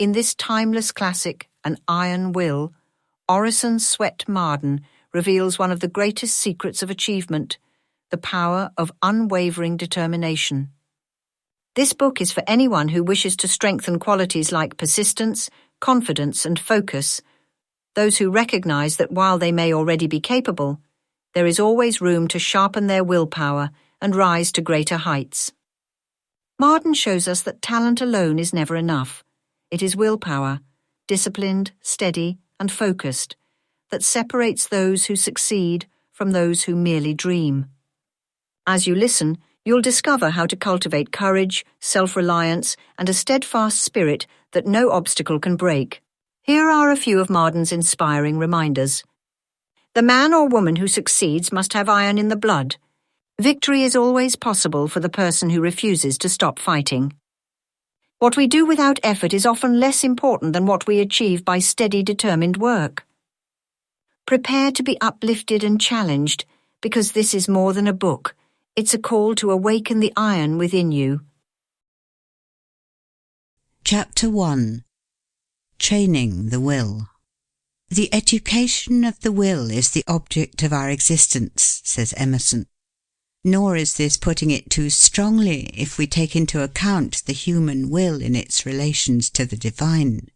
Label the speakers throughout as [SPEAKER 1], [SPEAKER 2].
[SPEAKER 1] In this timeless classic, An Iron Will, Orison Swett Marden reveals one of the greatest secrets of achievement, the power of unwavering determination. This book is for anyone who wishes to strengthen qualities like persistence, confidence, and focus, those who recognize that while they may already be capable, there is always room to sharpen their willpower and rise to greater heights. Marden shows us that talent alone is never enough. It is willpower, disciplined, steady, and focused, that separates those who succeed from those who merely dream. As you listen, you'll discover how to cultivate courage, self-reliance, and a steadfast spirit that no obstacle can break. Here are a few of Marden's inspiring reminders. The man or woman who succeeds must have iron in the blood. Victory is always possible for the person who refuses to stop fighting. What we do without effort is often less important than what we achieve by steady, determined work. Prepare to be uplifted and challenged, because this is more than a book. It's a call to awaken the iron within you.
[SPEAKER 2] Chapter 1. Training the Will. The education of the will is the object of our existence, says Emerson. Nor is this putting it too strongly if we take into account the human will in its relations to the divine.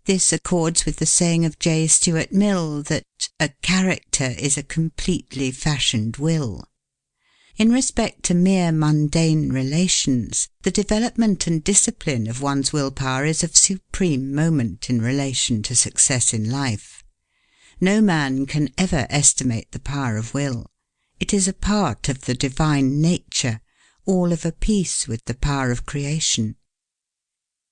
[SPEAKER 2] This accords with the saying of J. Stuart Mill that a character is a completely fashioned will. In respect to mere mundane relations, the development and discipline of one's willpower is of supreme moment in relation to success in life. No man can ever estimate the power of will. It is a part of the divine nature, all of a piece with the power of creation.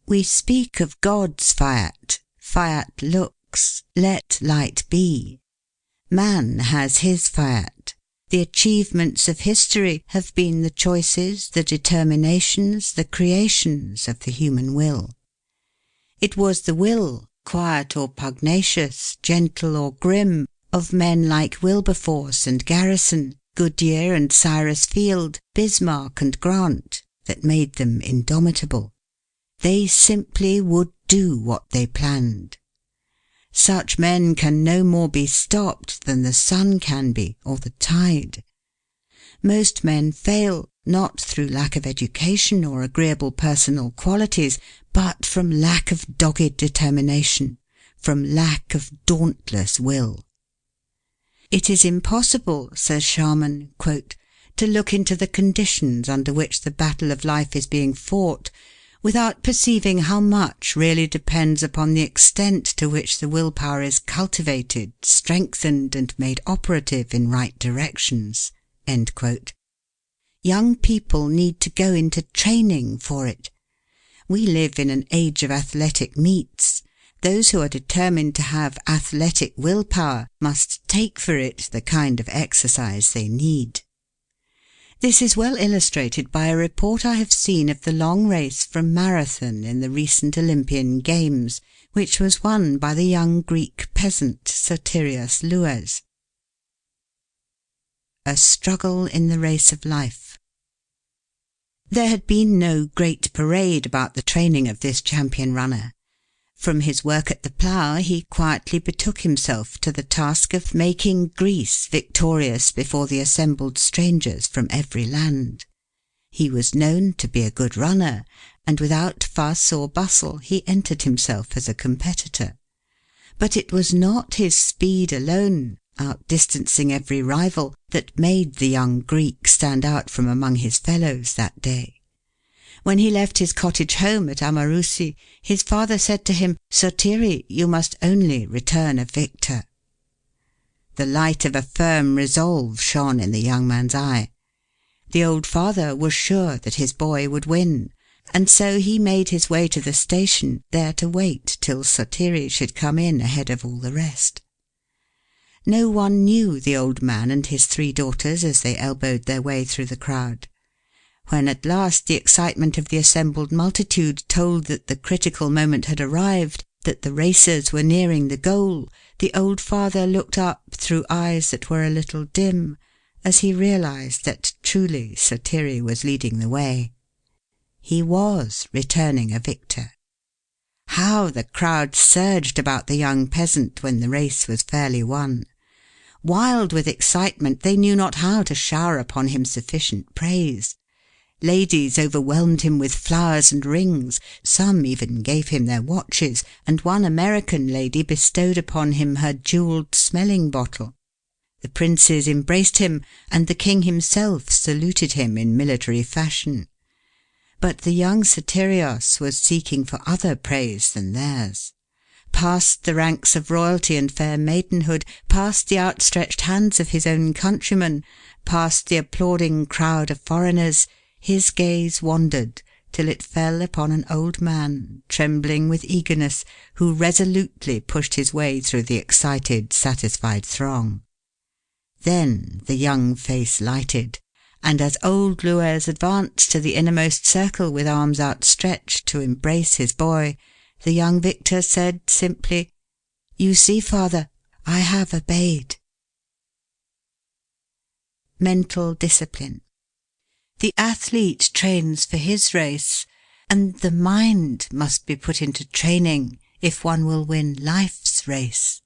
[SPEAKER 2] We speak of God's fiat. Fiat lux, let light be. Man has his fiat. The achievements of history have been the choices, the determinations, the creations of the human will. It was the will, quiet or pugnacious, gentle or grim, of men like Wilberforce and Garrison, Goodyear and Cyrus Field, Bismarck and Grant, that made them indomitable. They simply would do what they planned. Such men can no more be stopped than the sun can be, or the tide. Most men fail, not through lack of education or agreeable personal qualities, but from lack of dogged determination, from lack of dauntless will. It is impossible, says Sharman, quote, to look into the conditions under which the battle of life is being fought, without perceiving how much really depends upon the extent to which the willpower is cultivated, strengthened, and made operative in right directions. End quote. Young people need to go into training for it. We live in an age of athletic meets. Those who are determined to have athletic willpower must take for it the kind of exercise they need. This is well illustrated by a report I have seen of the long race from Marathon in the recent Olympian Games, which was won by the young Greek peasant Sotirios Louas. A struggle in the race of life. There had been no great parade about the training of this champion runner. From his work at the plough he quietly betook himself to the task of making Greece victorious before the assembled strangers from every land. He was known to be a good runner, and without fuss or bustle he entered himself as a competitor. But it was not his speed alone, outdistancing every rival, that made the young Greek stand out from among his fellows that day. When he left his cottage home at Amarousi, his father said to him, "Sotiri, you must only return a victor." The light of a firm resolve shone in the young man's eye. The old father was sure that his boy would win, and so he made his way to the station, there to wait till Sotiri should come in ahead of all the rest. No one knew the old man and his 3 daughters as they elbowed their way through the crowd. When at last the excitement of the assembled multitude told that the critical moment had arrived, that the racers were nearing the goal, the old father looked up through eyes that were a little dim, as he realized that truly Sotiri was leading the way. He was returning a victor. How the crowd surged about the young peasant when the race was fairly won! Wild with excitement, they knew not how to shower upon him sufficient praise. Ladies overwhelmed him with flowers and rings, some even gave him their watches, and one American lady bestowed upon him her jewelled smelling bottle. The princes embraced him, and the king himself saluted him in military fashion. But the young Sotirios was seeking for other praise than theirs. Past the ranks of royalty and fair maidenhood, past the outstretched hands of his own countrymen, past the applauding crowd of foreigners, his gaze wandered till it fell upon an old man, trembling with eagerness, who resolutely pushed his way through the excited, satisfied throng. Then the young face lighted, and as old Luers advanced to the innermost circle with arms outstretched to embrace his boy, the young victor said simply, "You see, father, I have obeyed." Mental discipline. The athlete trains for his race, and the mind must be put into training if one will win life's race.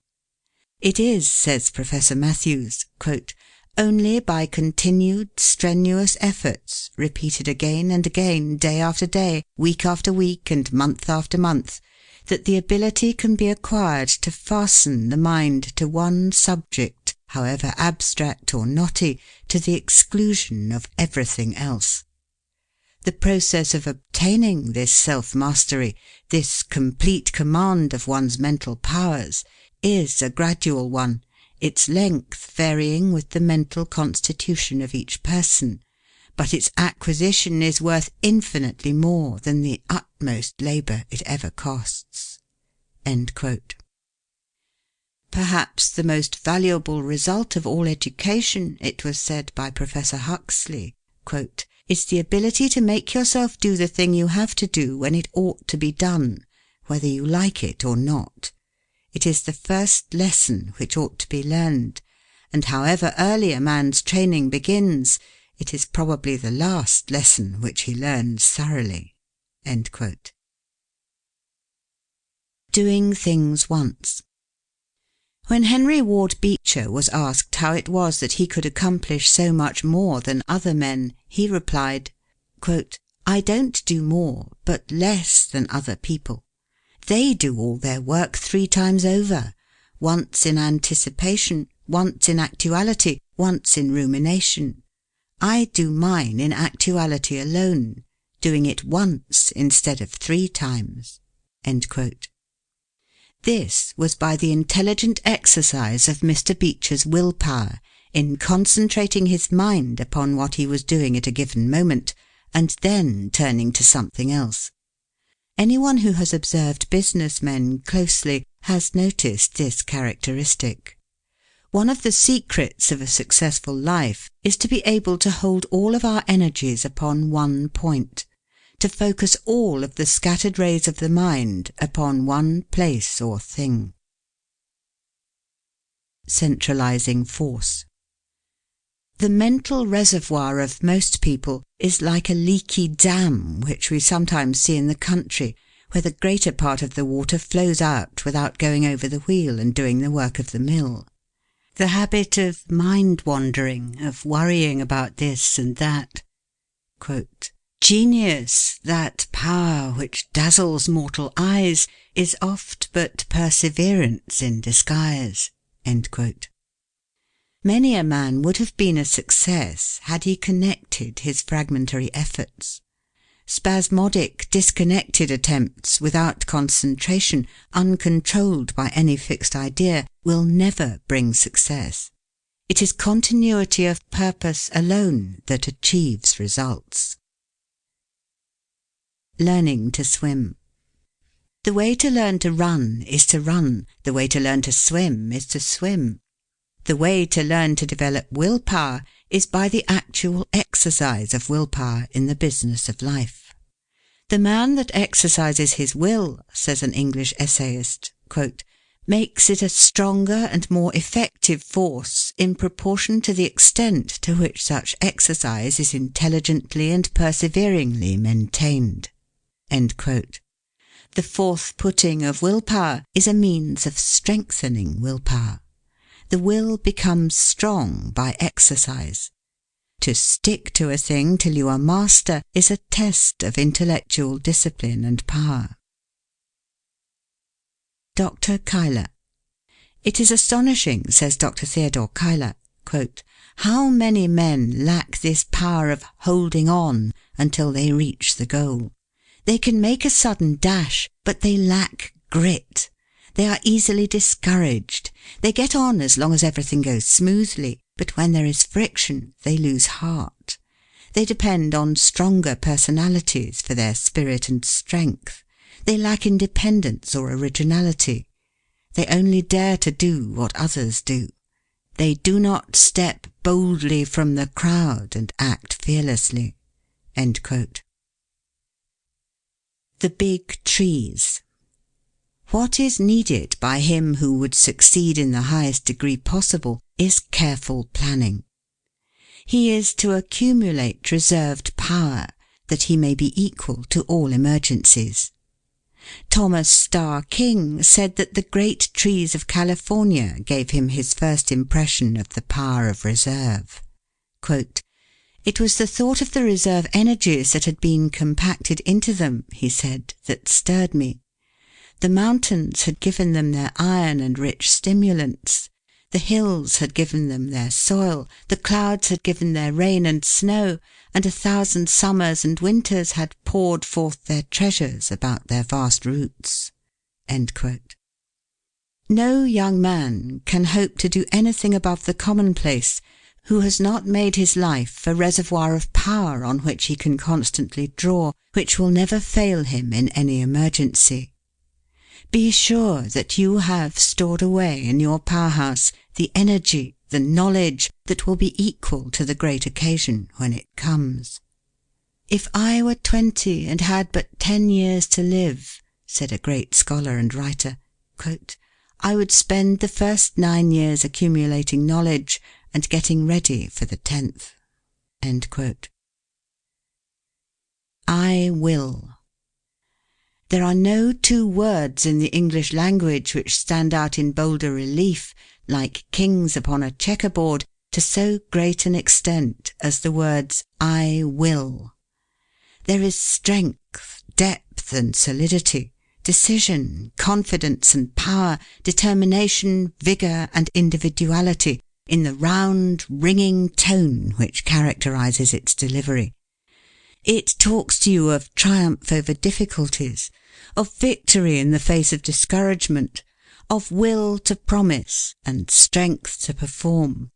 [SPEAKER 2] It is, says Professor Matthews, quote, "only by continued, strenuous efforts, repeated again and again, day after day, week after week, and month after month, that the ability can be acquired to fasten the mind to one subject, however abstract or knotty, to the exclusion of everything else. The process of obtaining this self-mastery, this complete command of one's mental powers, is a gradual one, its length varying with the mental constitution of each person, but its acquisition is worth infinitely more than the utmost labour it ever costs." End quote. Perhaps the most valuable result of all education, it was said by Professor Huxley, quote, "is the ability to make yourself do the thing you have to do when it ought to be done, whether you like it or not. It is the first lesson which ought to be learned, and however early a man's training begins, it is probably the last lesson which he learns thoroughly." End quote. Doing things once. When Henry Ward Beecher was asked how it was that he could accomplish so much more than other men, he replied, quote, "I don't do more, but less than other people. They do all their work 3 times over, once in anticipation, once in actuality, once in rumination. I do mine in actuality alone, doing it once instead of 3 times." End quote. This was by the intelligent exercise of Mr. Beecher's willpower in concentrating his mind upon what he was doing at a given moment, and then turning to something else. Anyone who has observed business men closely has noticed this characteristic. One of the secrets of a successful life is to be able to hold all of our energies upon one point, to focus all of the scattered rays of the mind upon one place or thing. Centralizing force. The mental reservoir of most people is like a leaky dam which we sometimes see in the country, where the greater part of the water flows out without going over the wheel and doing the work of the mill. The habit of mind-wandering, of worrying about this and that. Quote, "Genius, that power which dazzles mortal eyes, is oft but perseverance in disguise." End quote. Many a man would have been a success had he connected his fragmentary efforts. Spasmodic, disconnected attempts without concentration, uncontrolled by any fixed idea, will never bring success. It is continuity of purpose alone that achieves results. Learning to swim. The way to learn to run is to run. The way to learn to swim is to swim. The way to learn to develop willpower is by the actual exercise of willpower in the business of life. The man that exercises his will, says an English essayist, quote, "makes it a stronger and more effective force in proportion to the extent to which such exercise is intelligently and perseveringly maintained." End quote. The forth-putting of willpower is a means of strengthening willpower. The will becomes strong by exercise. To stick to a thing till you are master is a test of intellectual discipline and power. Dr. Cuyler. It is astonishing, says Dr. Theodore Cuyler, quote, how many men lack this power of holding on until they reach the goal. They can make a sudden dash, but they lack grit. They are easily discouraged. They get on as long as everything goes smoothly, but when there is friction, they lose heart. They depend on stronger personalities for their spirit and strength. They lack independence or originality. They only dare to do what others do. They do not step boldly from the crowd and act fearlessly. End quote. The big trees. What is needed by him who would succeed in the highest degree possible is careful planning. He is to accumulate reserved power that he may be equal to all emergencies. Thomas Starr King said that the great trees of California gave him his first impression of the power of reserve. Quote, it was the thought of the reserve energies that had been compacted into them, he said, that stirred me. The mountains had given them their iron and rich stimulants. The hills had given them their soil, the clouds had given their rain and snow, and 1,000 summers and winters had poured forth their treasures about their vast roots. End quote. No young man can hope to do anything above the commonplace who has not made his life a reservoir of power on which he can constantly draw, which will never fail him in any emergency. Be sure that you have stored away in your powerhouse the energy, the knowledge that will be equal to the great occasion when it comes. If I were 20 and had but 10 years to live, said a great scholar and writer, quote, I would spend the first 9 years accumulating knowledge and getting ready for the 10th. End quote. I will. There are no two words in the English language which stand out in bolder relief, like kings upon a checkerboard, to so great an extent as the words I will. There is strength, depth and solidity, decision, confidence and power, determination, vigour and individuality in the round, ringing tone which characterises its delivery. It talks to you of triumph over difficulties, of victory in the face of discouragement, of will to promise and strength to perform,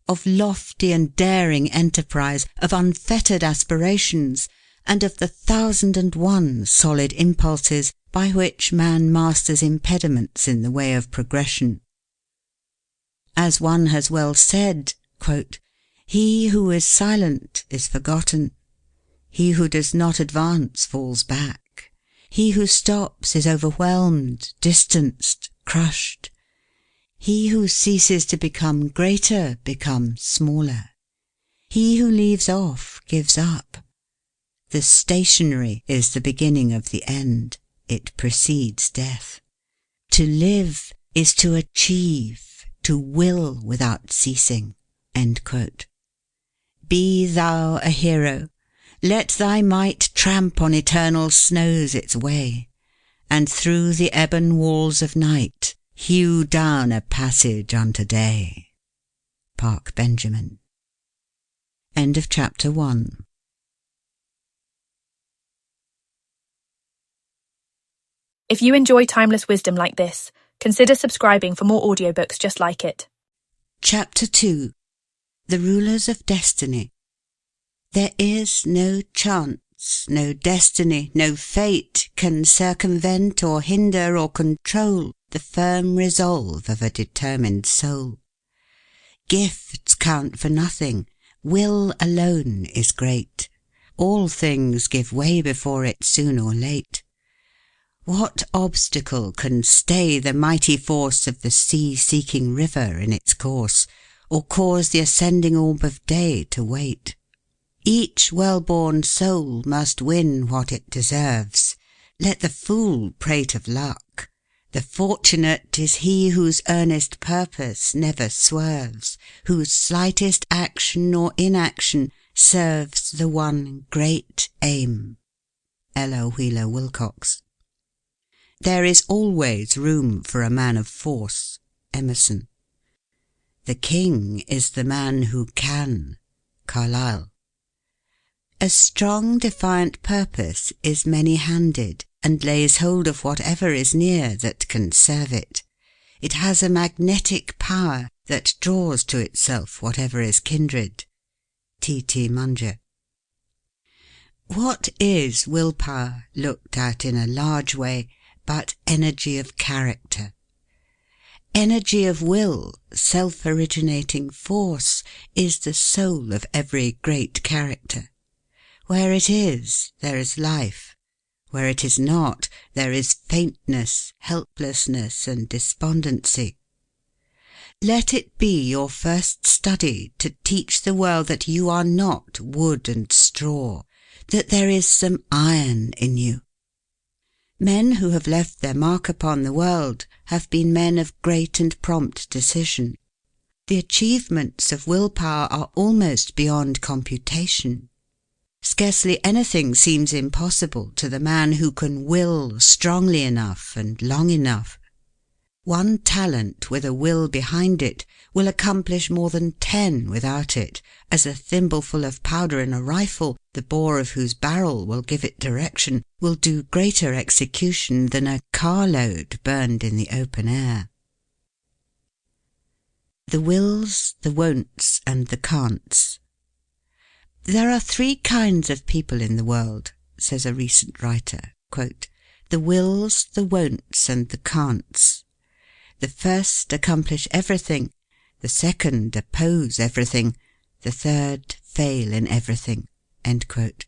[SPEAKER 2] of lofty and daring enterprise, of unfettered aspirations, and of the 1,001 solid impulses by which man masters impediments in the way of progression. As one has well said, quote, he who is silent is forgotten. He who does not advance falls back. He who stops is overwhelmed, distanced, crushed. He who ceases to become greater becomes smaller. He who leaves off gives up. The stationary is the beginning of the end. It precedes death. To live is to achieve, to will without ceasing. End quote. Be thou a hero. Let thy might tramp on eternal snows its way, and through the ebon walls of night hew down a passage unto day. Park Benjamin. End of chapter 1.
[SPEAKER 3] If you enjoy timeless wisdom like this, consider subscribing for more audiobooks just like it.
[SPEAKER 2] Chapter 2. The Rulers of Destiny. There is no chance, no destiny, no fate can circumvent or hinder or control the firm resolve of a determined soul. Gifts count for nothing. Will alone is great. All things give way before it soon or late. What obstacle can stay the mighty force of the sea-seeking river in its course, or cause the ascending orb of day to wait? Each well-born soul must win what it deserves. Let the fool prate of luck. The fortunate is he whose earnest purpose never swerves, whose slightest action or inaction serves the one great aim. Ella Wheeler Wilcox. There is always room for a man of force. Emerson. The king is the man who can. Carlyle. A strong, defiant purpose is many-handed, and lays hold of whatever is near that can serve it. It has a magnetic power that draws to itself whatever is kindred. T. T. Munger. What is willpower, looked at in a large way, but energy of character? Energy of will, self-originating force, is the soul of every great character. Where it is, there is life. Where it is not, there is faintness, helplessness, and despondency. Let it be your first study to teach the world that you are not wood and straw, that there is some iron in you. Men who have left their mark upon the world have been men of great and prompt decision. The achievements of willpower are almost beyond computation. Scarcely anything seems impossible to the man who can will strongly enough and long enough. One talent with a will behind it will accomplish more than 10 without it, as a thimbleful of powder in a rifle, the bore of whose barrel will give it direction, will do greater execution than a carload burned in the open air. The wills, the won'ts, and the can'ts. There are 3 kinds of people in the world, says a recent writer, quote, the wills, the won'ts, and the can'ts. The first accomplish everything, the second oppose everything, the third fail in everything. End quote.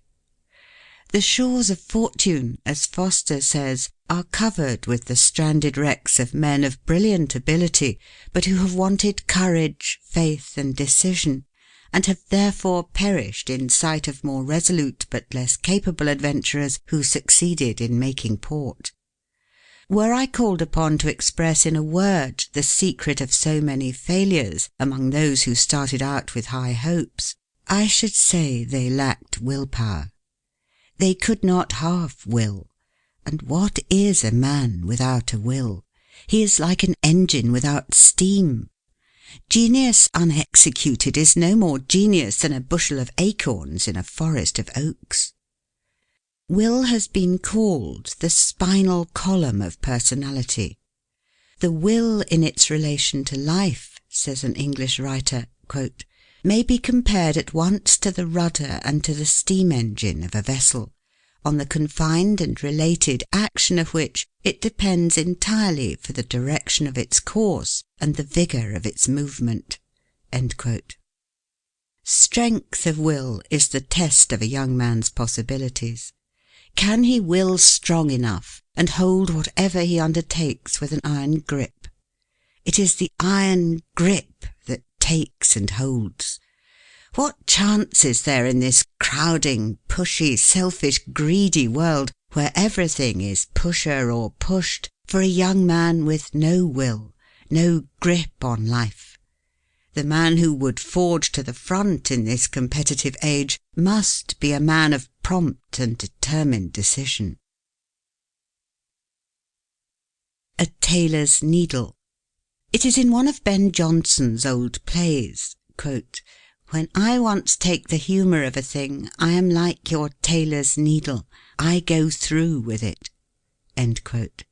[SPEAKER 2] The shores of fortune, as Foster says, are covered with the stranded wrecks of men of brilliant ability, but who have wanted courage, faith, and decision, and have therefore perished in sight of more resolute but less capable adventurers who succeeded in making port. Were I called upon to express in a word the secret of so many failures among those who started out with high hopes, I should say they lacked willpower. They could not half will. And what is a man without a will? He is like an engine without steam. Genius unexecuted is no more genius than a bushel of acorns in a forest of oaks. Will has been called the spinal column of personality. The will in its relation to life, says an English writer, quote, may be compared at once to the rudder and to the steam engine of a vessel, on the confined and related action of which it depends entirely for the direction of its course and the vigour of its movement. End quote. Strength of will is the test of a young man's possibilities. Can he will strong enough and hold whatever he undertakes with an iron grip? It is the iron grip that takes and holds. What chance is there in this crowding, pushy, selfish, greedy world where everything is pusher or pushed for a young man with no will, no grip on life? The man who would forge to the front in this competitive age must be a man of prompt and determined decision. A tailor's needle. It is in one of Ben Jonson's old plays, quote, when I once take the humour of a thing, I am like your tailor's needle. I go through with it. End quote.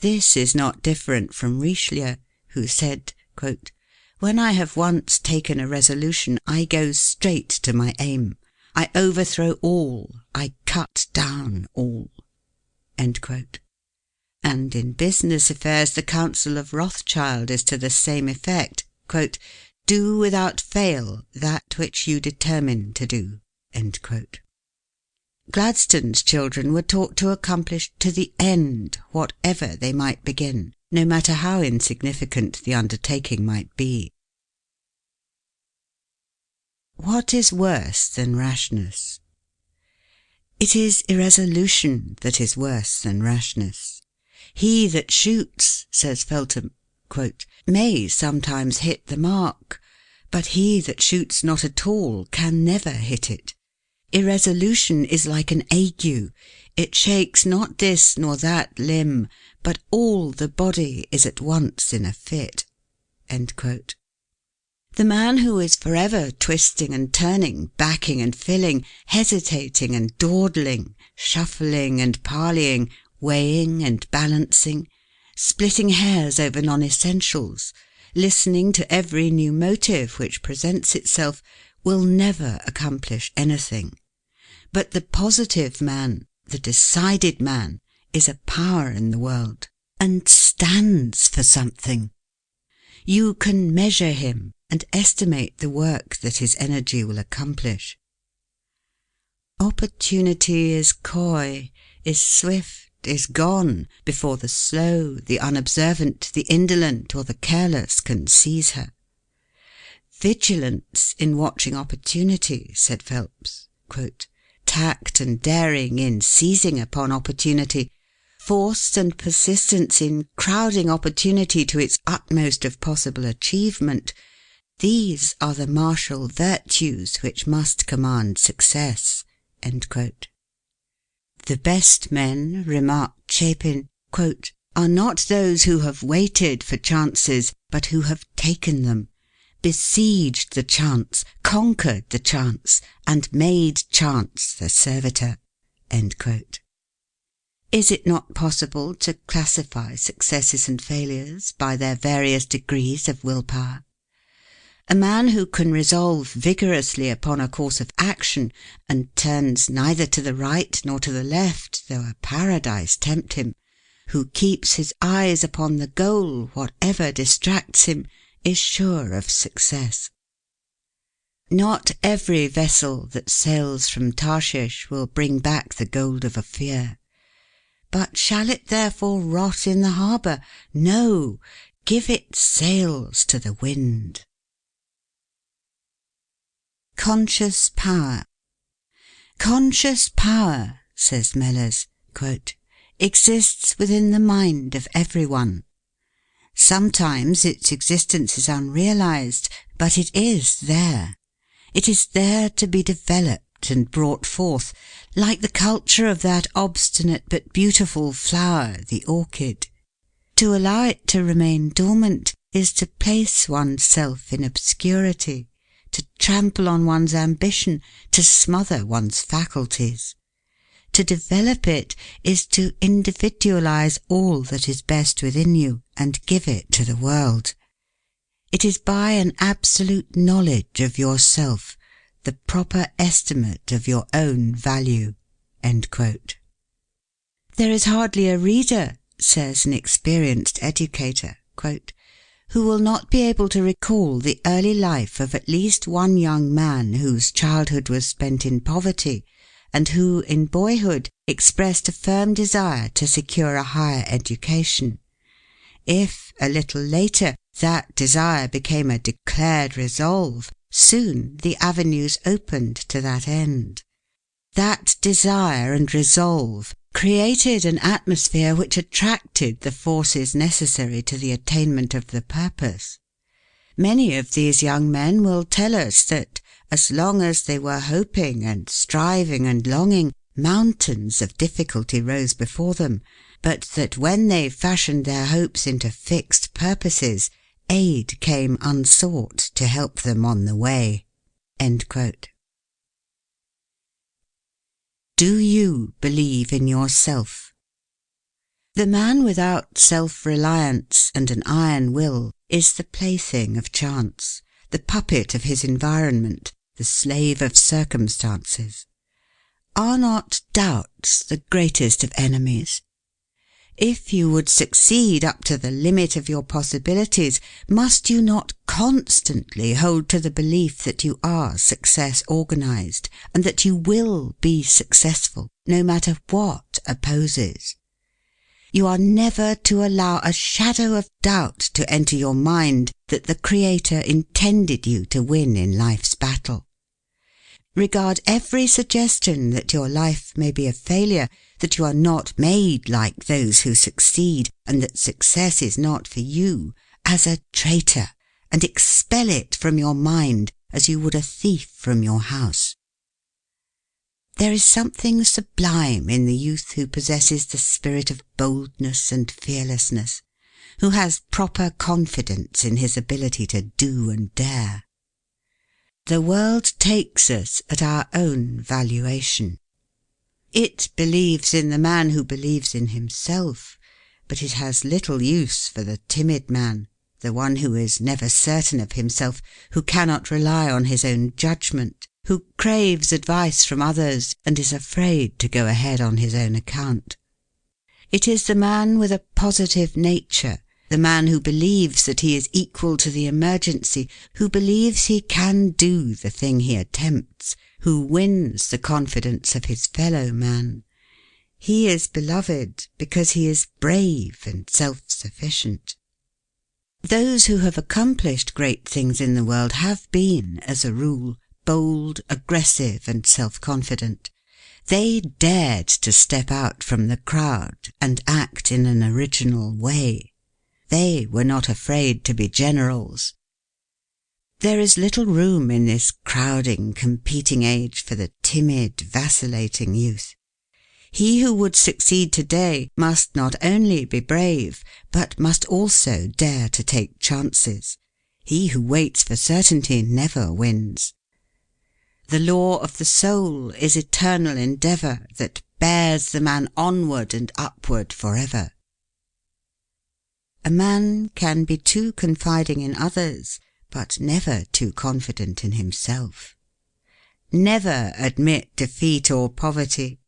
[SPEAKER 2] This is not different from Richelieu, who said, quote, when I have once taken a resolution, I go straight to my aim. I overthrow all. I cut down all. End quote. And in business affairs, the counsel of Rothschild is to the same effect, quote, do without fail that which you determine to do. End quote. Gladstone's children were taught to accomplish to the end whatever they might begin, no matter how insignificant the undertaking might be. What is worse than rashness? It is irresolution that is worse than rashness. He that shoots, says Feltham, quote, may sometimes hit the mark, but he that shoots not at all can never hit it. Irresolution is like an ague. It shakes not this nor that limb, but all the body is at once in a fit. End quote. The man who is forever twisting and turning, backing and filling, hesitating and dawdling, shuffling and parleying, weighing and balancing, splitting hairs over non-essentials, listening to every new motive which presents itself, will never accomplish anything. But the positive man, the decided man, is a power in the world, and stands for something. You can measure him and estimate the work that his energy will accomplish. Opportunity is coy, is swift, is gone, before the slow, the unobservant, the indolent, or the careless can seize her. Vigilance in watching opportunity, said Phelps, quote, tact and daring in seizing upon opportunity, force and persistence in crowding opportunity to its utmost of possible achievement, these are the martial virtues which must command success. End quote. The best men, remarked Chapin, quote, are not those who have waited for chances, but who have taken them, besieged the chance, conquered the chance, and made chance the servitor. End quote. Is it not possible to classify successes and failures by their various degrees of willpower? A man who can resolve vigorously upon a course of action, and turns neither to the right nor to the left, though a paradise tempt him, who keeps his eyes upon the goal, whatever distracts him, is sure of success. Not every vessel that sails from Tarshish will bring back the gold of Ophir. But shall it therefore rot in the harbour? No, give it sails to the wind. Conscious power. Conscious power, says Mellers, quote, exists within the mind of everyone. Sometimes its existence is unrealized, but it is there. It is there to be developed and brought forth, like the culture of that obstinate but beautiful flower, the orchid. To allow it to remain dormant is to place oneself in obscurity, to trample on one's ambition, to smother one's faculties. To develop it is to individualize all that is best within you and give it to the world. It is by an absolute knowledge of yourself, the proper estimate of your own value. End quote. There is hardly a reader, says an experienced educator, quote, who will not be able to recall the early life of at least one young man whose childhood was spent in poverty, and who in boyhood expressed a firm desire to secure a higher education. If, a little later, that desire became a declared resolve, soon the avenues opened to that end. That desire and resolve created an atmosphere which attracted the forces necessary to the attainment of the purpose. Many of these young men will tell us that, as long as they were hoping and striving and longing, mountains of difficulty rose before them, but that when they fashioned their hopes into fixed purposes, aid came unsought to help them on the way. End quote. Do you believe in yourself? The man without self-reliance and an iron will is the plaything of chance, the puppet of his environment, the slave of circumstances. Are not doubts the greatest of enemies? If you would succeed up to the limit of your possibilities, must you not constantly hold to the belief that you are success organized, and that you will be successful, no matter what opposes? You are never to allow a shadow of doubt to enter your mind that the Creator intended you to win in life's battle. Regard every suggestion that your life may be a failure, that you are not made like those who succeed, and that success is not for you, as a traitor, and expel it from your mind as you would a thief from your house. There is something sublime in the youth who possesses the spirit of boldness and fearlessness, who has proper confidence in his ability to do and dare. The world takes us at our own valuation. It believes in the man who believes in himself, but it has little use for the timid man, the one who is never certain of himself, who cannot rely on his own judgment, who craves advice from others and is afraid to go ahead on his own account. It is the man with a positive nature, the man who believes that he is equal to the emergency, who believes he can do the thing he attempts, who wins the confidence of his fellow man. He is beloved because he is brave and self-sufficient. Those who have accomplished great things in the world have been, as a rule, bold, aggressive, and self-confident. They dared to step out from the crowd and act in an original way. They were not afraid to be generals. There is little room in this crowding, competing age for the timid, vacillating youth. He who would succeed today must not only be brave, but must also dare to take chances. He who waits for certainty never wins. The law of the soul is eternal endeavour that bears the man onward and upward forever. A man can be too confiding in others, but never too confident in himself. Never admit defeat or poverty.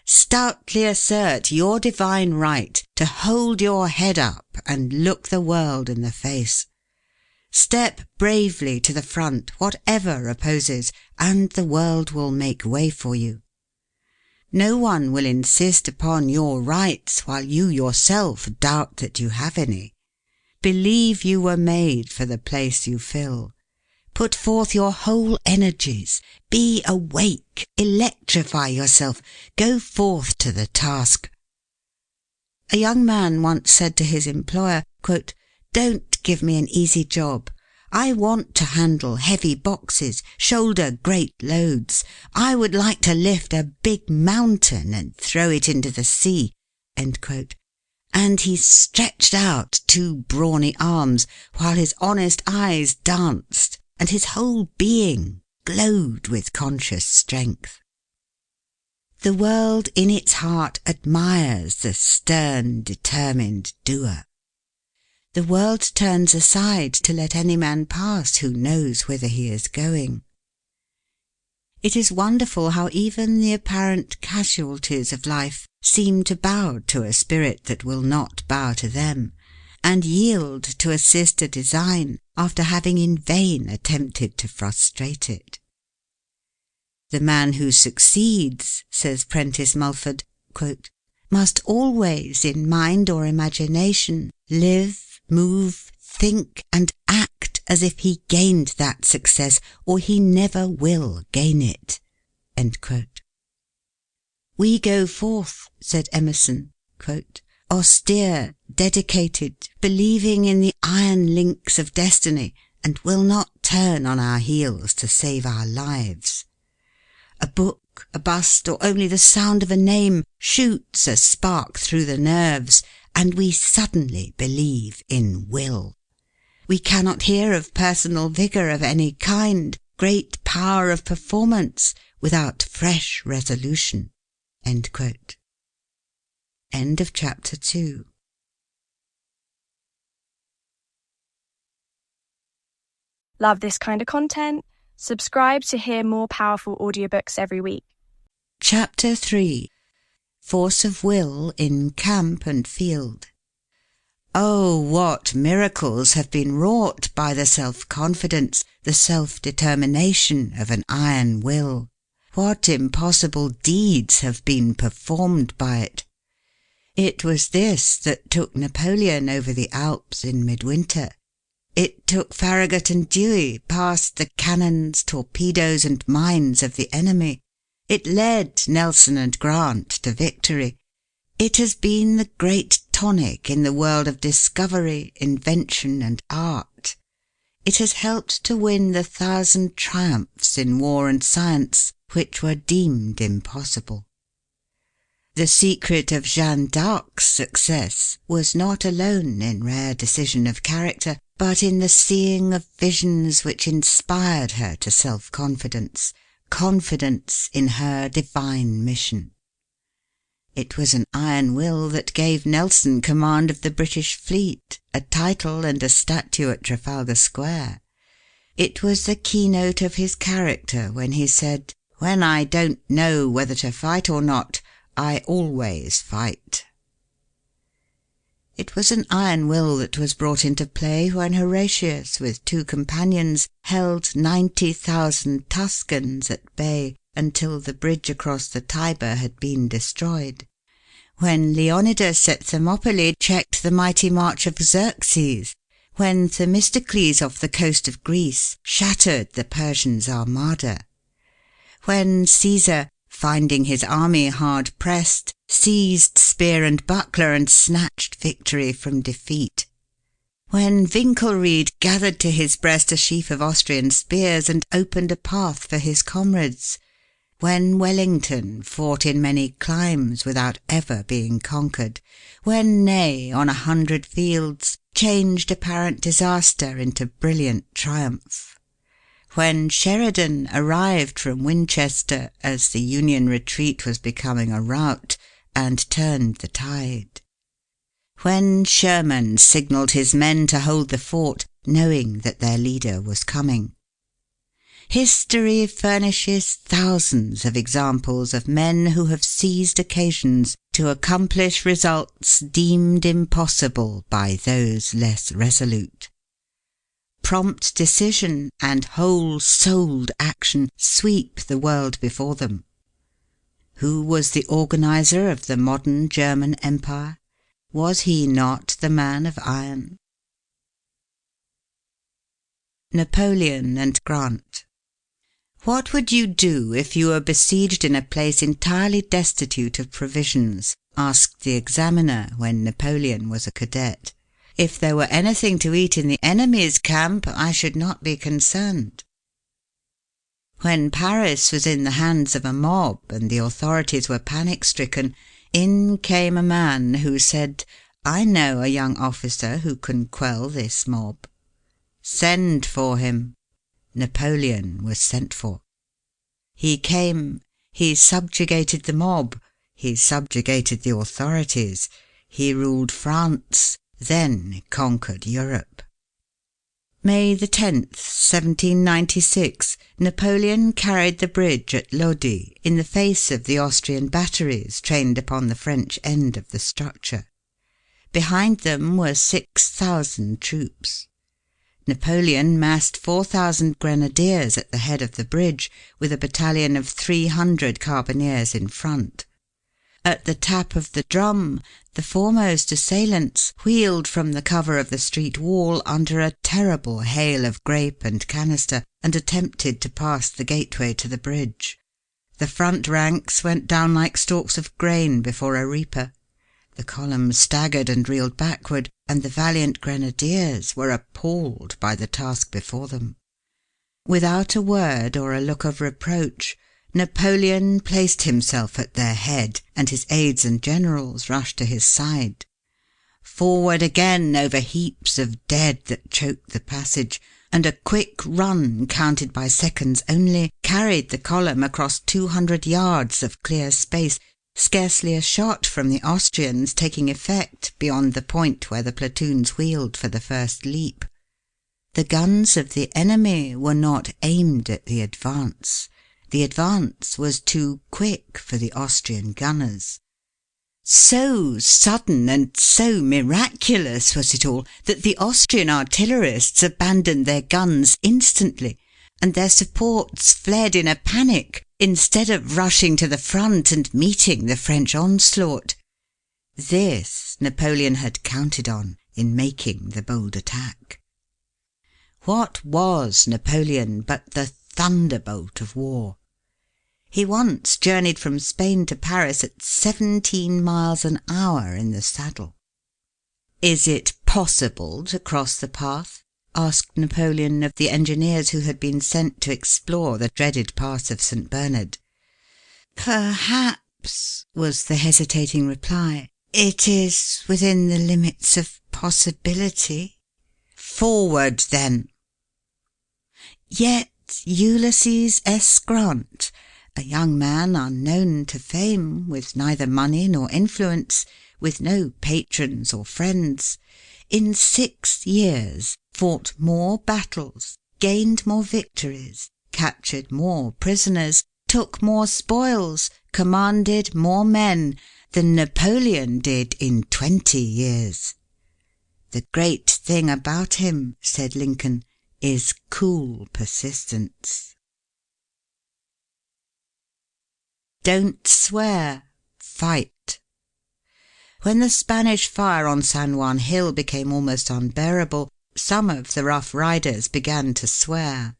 [SPEAKER 2] Stoutly assert your divine right to hold your head up and look the world in the face. Step bravely to the front, whatever opposes, and the world will make way for you. No one will insist upon your rights while you yourself doubt that you have any. Believe you were made for the place you fill. Put forth your whole energies. Be awake. Electrify yourself. Go forth to the task. A young man once said to his employer, quote, "Don't give me an easy job. I want to handle heavy boxes, shoulder great loads. I would like to lift a big mountain and throw it into the sea." End quote. And he stretched out two brawny arms while his honest eyes danced and his whole being glowed with conscious strength. The world in its heart admires the stern, determined doer. The world turns aside to let any man pass who knows whither he is going. It is wonderful how even the apparent casualties of life seem to bow to a spirit that will not bow to them, and yield to assist a design after having in vain attempted to frustrate it. The man who succeeds, says Prentice Mulford, quote, "must always in mind or imagination live, move, think, and act as if he gained that success, or he never will gain it." End quote. "We go forth," said Emerson, quote, "austere, dedicated, believing in the iron links of destiny, and will not turn on our heels to save our lives. A book, a bust, or only the sound of a name shoots a spark through the nerves, and we suddenly believe in will. We cannot hear of personal vigour of any kind, great power of performance, without fresh resolution." End quote. End of chapter 2.
[SPEAKER 3] Love this kind of content? Subscribe to hear more powerful audiobooks every week.
[SPEAKER 2] Chapter 3. Force of Will in Camp and Field. Oh, what miracles have been wrought by the self-confidence, the self-determination of an iron will! What impossible deeds have been performed by it! It was this that took Napoleon over the Alps in midwinter. It took Farragut and Dewey past the cannons, torpedoes, and mines of the enemy. It led Nelson and Grant to victory. It has been the great tonic in the world of discovery, invention, and art. It has helped to win the 1,000 triumphs in war and science which were deemed impossible. The secret of Jeanne d'Arc's success was not alone in rare decision of character, but in the seeing of visions which inspired her to self-confidence, confidence in her divine mission. It was an iron will that gave Nelson command of the British fleet, a title and a statue at Trafalgar Square. It was the keynote of his character when he said, "When I don't know whether to fight or not, I always fight." It was an iron will that was brought into play when Horatius, with 2 companions, held 90,000 Tuscans at bay until the bridge across the Tiber had been destroyed. When Leonidas at Thermopylae checked the mighty march of Xerxes. When Themistocles off the coast of Greece shattered the Persians' armada. When Caesar, finding his army hard pressed, seized spear and buckler and snatched victory from defeat. When Winkelried gathered to his breast a sheaf of Austrian spears and opened a path for his comrades. When Wellington fought in many climes without ever being conquered. When Ney, on 100 fields, changed apparent disaster into brilliant triumph. When Sheridan arrived from Winchester as the Union retreat was becoming a rout and turned the tide. When Sherman signalled his men to hold the fort, knowing that their leader was coming. History furnishes thousands of examples of men who have seized occasions to accomplish results deemed impossible by those less resolute. Prompt decision and whole-souled action sweep the world before them. Who was the organizer of the modern German Empire? Was he not the man of iron? Napoleon and Grant. What would you do if you were besieged in a place entirely destitute of provisions? Asked the examiner when Napoleon was a cadet. If there were anything to eat in the enemy's camp, I should not be concerned. When Paris was in the hands of a mob and the authorities were panic-stricken, in came a man who said, "I know a young officer who can quell this mob." "Send for him." Napoleon was sent for. He came, he subjugated the mob, he subjugated the authorities, he ruled France, then conquered Europe. May the 10th, 1796, Napoleon carried the bridge at Lodi in the face of the Austrian batteries trained upon the French end of the structure. Behind them were 6,000 troops. Napoleon massed 4,000 grenadiers at the head of the bridge, with a battalion of 300 carbineers in front. At the tap of the drum, the foremost assailants wheeled from the cover of the street wall under a terrible hail of grape and canister and attempted to pass the gateway to the bridge. The front ranks went down like stalks of grain before a reaper. The column staggered and reeled backward, and the valiant grenadiers were appalled by the task before them. Without a word or a look of reproach, Napoleon placed himself at their head, and his aides and generals rushed to his side. Forward again over heaps of dead that choked the passage, and a quick run, counted by seconds only, carried the column across 200 yards of clear space, scarcely a shot from the Austrians taking effect beyond the point where the platoons wheeled for the first leap. The guns of the enemy were not aimed at the advance. The advance was too quick for the Austrian gunners. So sudden and so miraculous was it all that the Austrian artillerists abandoned their guns instantly, and their supports fled in a panic instead of rushing to the front and meeting the French onslaught. This Napoleon had counted on in making the bold attack. What was Napoleon but the thunderbolt of war? He once journeyed from Spain to Paris at 17 miles an hour in the saddle. "Is it possible to cross the path?" asked Napoleon of the engineers who had been sent to explore the dreaded pass of St. Bernard. "Perhaps," was the hesitating reply. "It is within the limits of possibility." "Forward, then!" Yet Ulysses S. Grant, a young man unknown to fame, with neither money nor influence, with no patrons or friends, in 6 years fought more battles, gained more victories, captured more prisoners, took more spoils, commanded more men than Napoleon did in 20 years. "The great thing about him," said Lincoln, "is cool persistence." Don't swear, fight. When the Spanish fire on San Juan Hill became almost unbearable, some of the Rough Riders began to swear.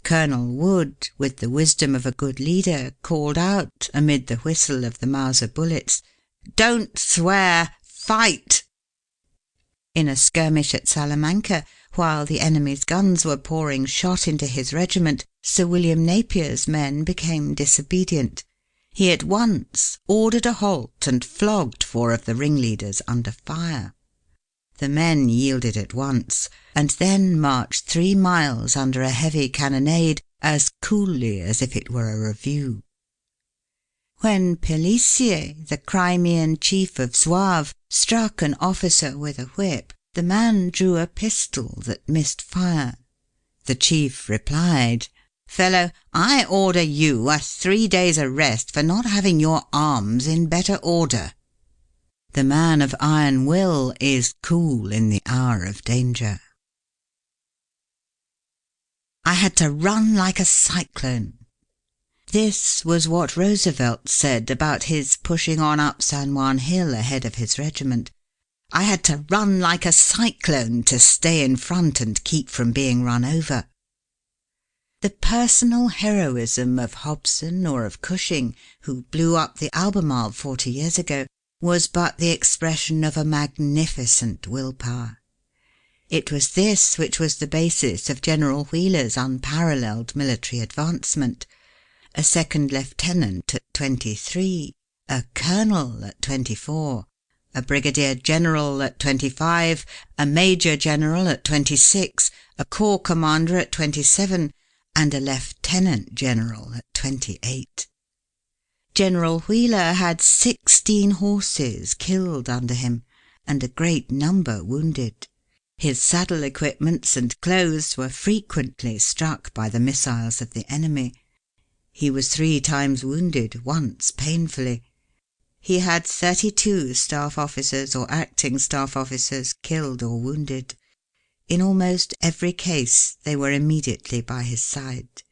[SPEAKER 2] Colonel Wood, with the wisdom of a good leader, called out, amid the whistle of the Mauser bullets, "Don't swear, fight!" In a skirmish at Salamanca, while the enemy's guns were pouring shot into his regiment, Sir William Napier's men became disobedient. He at once ordered a halt and flogged 4 of the ringleaders under fire. The men yielded at once, and then marched 3 miles under a heavy cannonade as coolly as if it were a review. When Pélissier, the Crimean chief of Zouaves, struck an officer with a whip, the man drew a pistol that missed fire. The chief replied, "Fellow, I order you a 3 days' arrest for not having your arms in better order." The man of iron will is cool in the hour of danger. "I had to run like a cyclone." This was what Roosevelt said about his pushing on up San Juan Hill ahead of his regiment. "I had to run like a cyclone to stay in front and keep from being run over." The personal heroism of Hobson or of Cushing, who blew up the Albemarle 40 years ago, was but the expression of a magnificent willpower. It was this which was the basis of General Wheeler's unparalleled military advancement. A second lieutenant at 23, a colonel at 24, a brigadier general at 25, a major general at 26, a corps commander at 27, and a lieutenant general at 28. General Wheeler had 16 horses killed under him, and a great number wounded. His saddle equipments and clothes were frequently struck by the missiles of the enemy. He was 3 times wounded, once painfully. He had 32 staff officers or acting staff officers killed or wounded. In almost every case they were immediately by his side.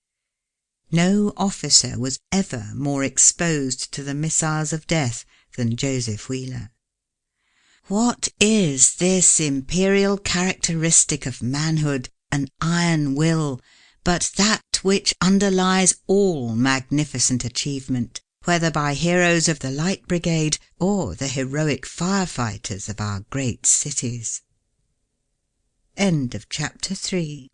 [SPEAKER 2] No officer was ever more exposed to the missiles of death than Joseph Wheeler. What is this imperial characteristic of manhood, an iron will, but that which underlies all magnificent achievement, whether by heroes of the Light Brigade or the heroic firefighters of our great cities? End of chapter 3.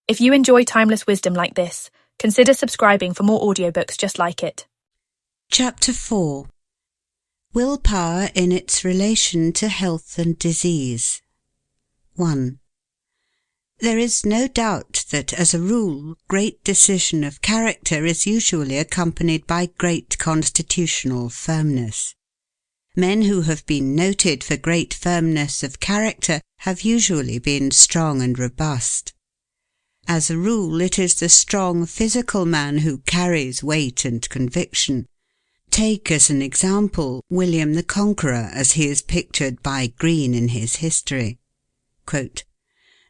[SPEAKER 3] If you enjoy timeless wisdom like this, consider subscribing for more audiobooks just like it.
[SPEAKER 2] Chapter 4. Willpower in its relation to health and disease. 1. There is no doubt that, as a rule, great decision of character is usually accompanied by great constitutional firmness. Men who have been noted for great firmness of character have usually been strong and robust. As a rule, it is the strong physical man who carries weight and conviction. Take as an example William the Conqueror as he is pictured by Green in his history. Quote,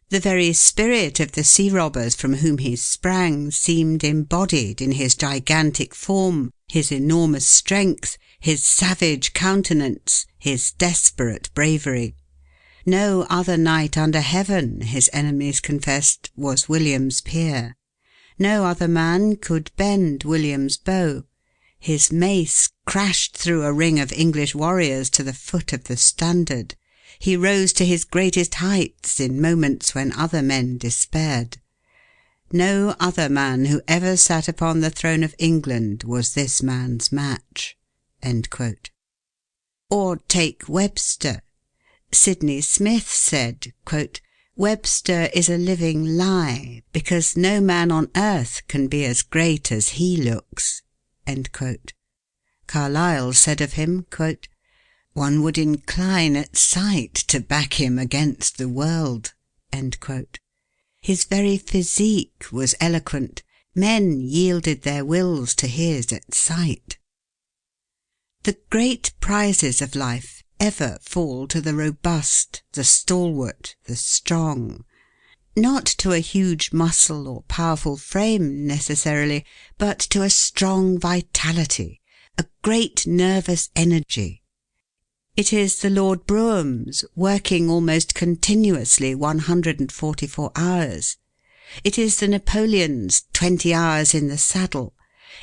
[SPEAKER 2] "The very spirit of the sea robbers from whom he sprang seemed embodied in his gigantic form, his enormous strength, his savage countenance, his desperate bravery. No other knight under heaven, his enemies confessed, was William's peer. No other man could bend William's bow. His mace crashed through a ring of English warriors to the foot of the standard. He rose to his greatest heights in moments when other men despaired. No other man who ever sat upon the throne of England was this man's match." End quote. Or take Webster. Sidney Smith said, quote, "Webster is a living lie, because no man on earth can be as great as he looks." End quote. Carlyle said of him, quote, "One would incline at sight to back him against the world." End quote. His very physique was eloquent. Men yielded their wills to his at sight. The great prizes of life ever fall to the robust, the stalwart, the strong. Not to a huge muscle or powerful frame necessarily, but to a strong vitality, a great nervous energy. It is the Lord Brougham's, working almost continuously 144 hours. It is the Napoleon's, 20 hours in the saddle.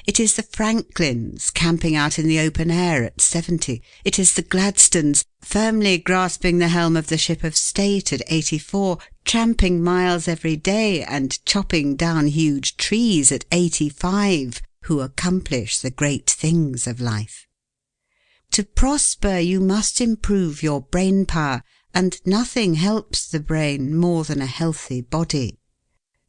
[SPEAKER 2] It is the Franklin's, camping out in the open air at 70. It is the Gladstones, firmly grasping the helm of the ship of state at 84, tramping miles every day and chopping down huge trees at 85, who accomplish the great things of life. To prosper you must improve your brain power, and nothing helps the brain more than a healthy body.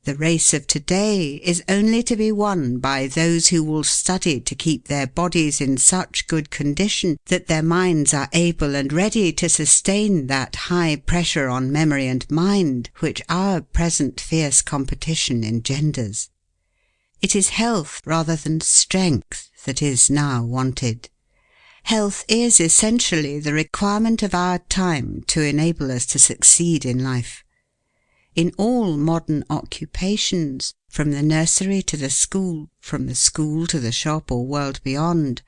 [SPEAKER 2] The race of today is only to be won by those who will study to keep their bodies in such good condition that their minds are able and ready to sustain that high pressure on memory and mind which our present fierce competition engenders. It is health rather than strength that is now wanted. Health is essentially the requirement of our time to enable us to succeed in life. In all modern occupations, from the nursery to the school, from the school to the shop or world beyond,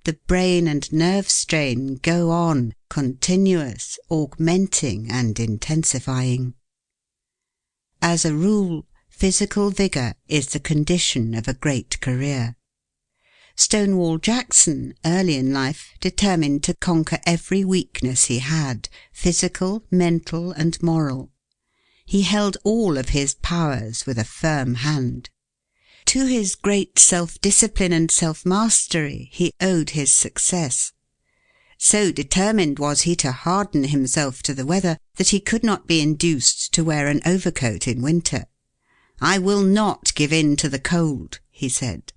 [SPEAKER 2] the brain and nerve strain go on, continuous, augmenting and intensifying. As a rule, physical vigour is the condition of a great career. Stonewall Jackson, early in life, determined to conquer every weakness he had, physical, mental, and moral. He held all of his powers with a firm hand. To his great self-discipline and self-mastery he owed his success. So determined was he to harden himself to the weather that he could not be induced to wear an overcoat in winter. "I will not give in to the cold," he said.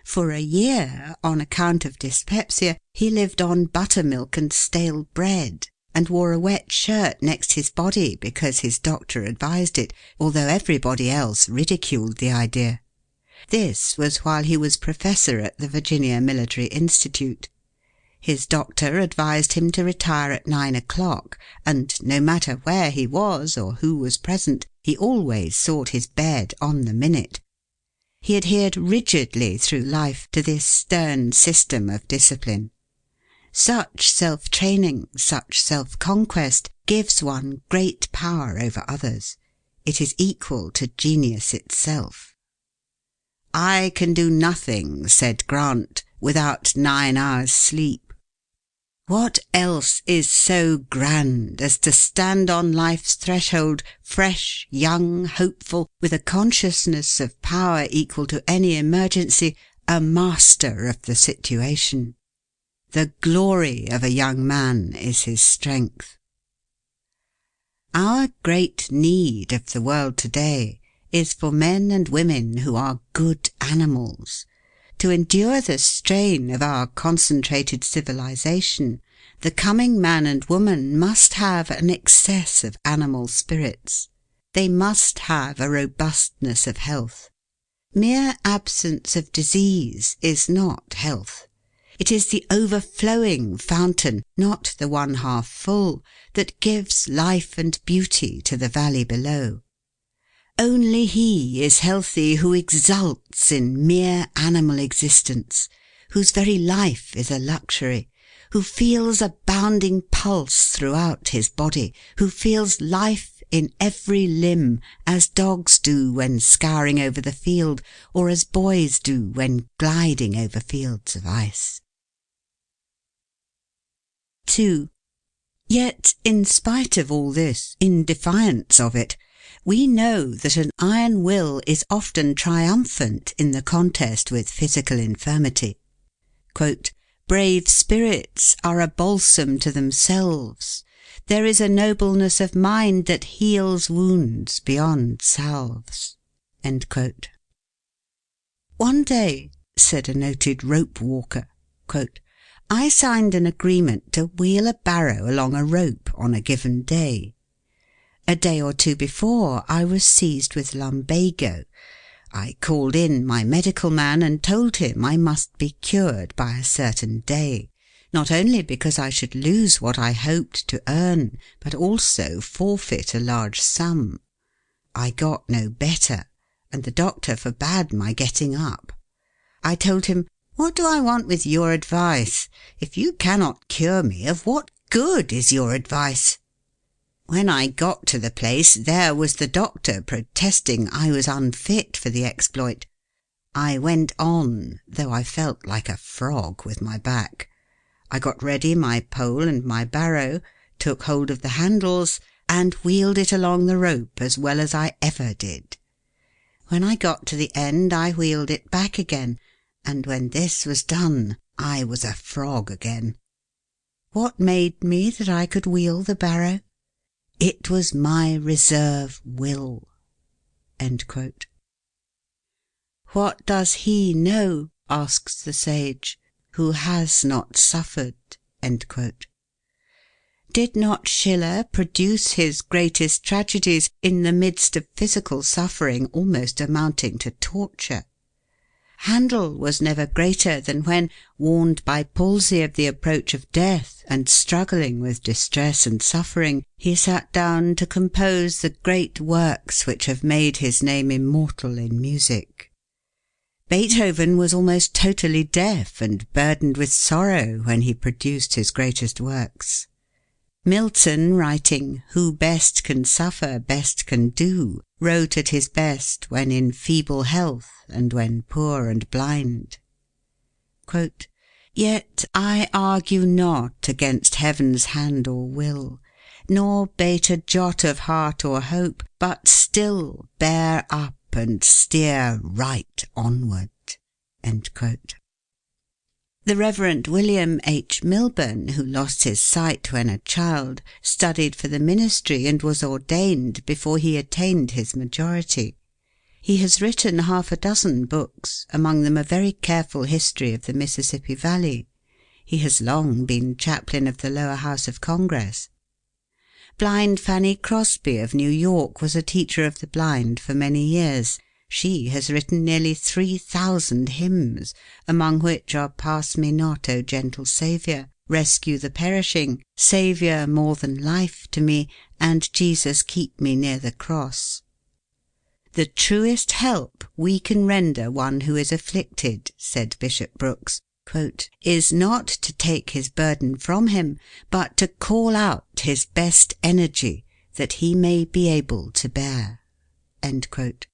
[SPEAKER 2] For a year, on account of dyspepsia, he lived on buttermilk and stale bread, and wore a wet shirt next his body because his doctor advised it, although everybody else ridiculed the idea. This was while he was professor at the Virginia Military Institute. His doctor advised him to retire at 9 o'clock, and no matter where he was or who was present, he always sought his bed on the minute. He adhered rigidly through life to this stern system of discipline. Such self-training, such self-conquest, gives one great power over others. It is equal to genius itself. "I can do nothing," said Grant, "without 9 hours' sleep." What else is so grand as to stand on life's threshold, fresh, young, hopeful, with a consciousness of power equal to any emergency, a master of the situation? The glory of a young man is his strength. Our great need of the world today is for men and women who are good animals. To endure the strain of our concentrated civilization, the coming man and woman must have an excess of animal spirits. They must have a robustness of health. Mere absence of disease is not health. It is the overflowing fountain, not the one half full, that gives life and beauty to the valley below. Only he is healthy who exults in mere animal existence, whose very life is a luxury, who feels a bounding pulse throughout his body, who feels life in every limb, as dogs do when scouring over the field, or as boys do when gliding over fields of ice. 2. Yet, in spite of all this, in defiance of it, we know that an iron will is often triumphant in the contest with physical infirmity. Quote, "Brave spirits are a balsam to themselves. There is a nobleness of mind that heals wounds beyond salves." End quote. "One day," said a noted rope walker, quote, "I signed an agreement to wheel a barrow along a rope on a given day. A day or two before, I was seized with lumbago. I called in my medical man and told him I must be cured by a certain day, not only because I should lose what I hoped to earn, but also forfeit a large sum. I got no better, and the doctor forbade my getting up. I told him, 'What do I want with your advice? If you cannot cure me, of what good is your advice?' When I got to the place, there was the doctor protesting I was unfit for the exploit. I went on, though I felt like a frog with my back. I got ready my pole and my barrow, took hold of the handles, and wheeled it along the rope as well as I ever did. When I got to the end, I wheeled it back again, and when this was done, I was a frog again. What made me that I could wheel the barrow? It was my reserve will." End quote. "What does he know," asks the sage, "who has not suffered?" End quote. Did not Schiller produce his greatest tragedies in the midst of physical suffering almost amounting to torture? Handel was never greater than when, warned by palsy of the approach of death and struggling with distress and suffering, he sat down to compose the great works which have made his name immortal in music. Beethoven was almost totally deaf and burdened with sorrow when he produced his greatest works. Milton, writing "Who best can suffer, best can do," wrote at his best when in feeble health and when poor and blind. Quote, "Yet I argue not against heaven's hand or will, nor bate a jot of heart or hope, but still bear up and steer right onward." End quote. The Reverend William H. Milburn, who lost his sight when a child, studied for the ministry and was ordained before he attained his majority. He has written 6 books, among them a very careful history of the Mississippi Valley. He has long been chaplain of the Lower House of Congress. Blind Fanny Crosby of New York was a teacher of the blind for many years. She has written nearly 3,000 hymns, among which are "Pass Me Not, O Gentle Saviour," "Rescue the Perishing," "Saviour More Than Life to Me," and "Jesus Keep Me Near the Cross." "The truest help we can render one who is afflicted," said Bishop Brooks, quote, "is not to take his burden from him, but to call out his best energy that he may be able to bear." End quote.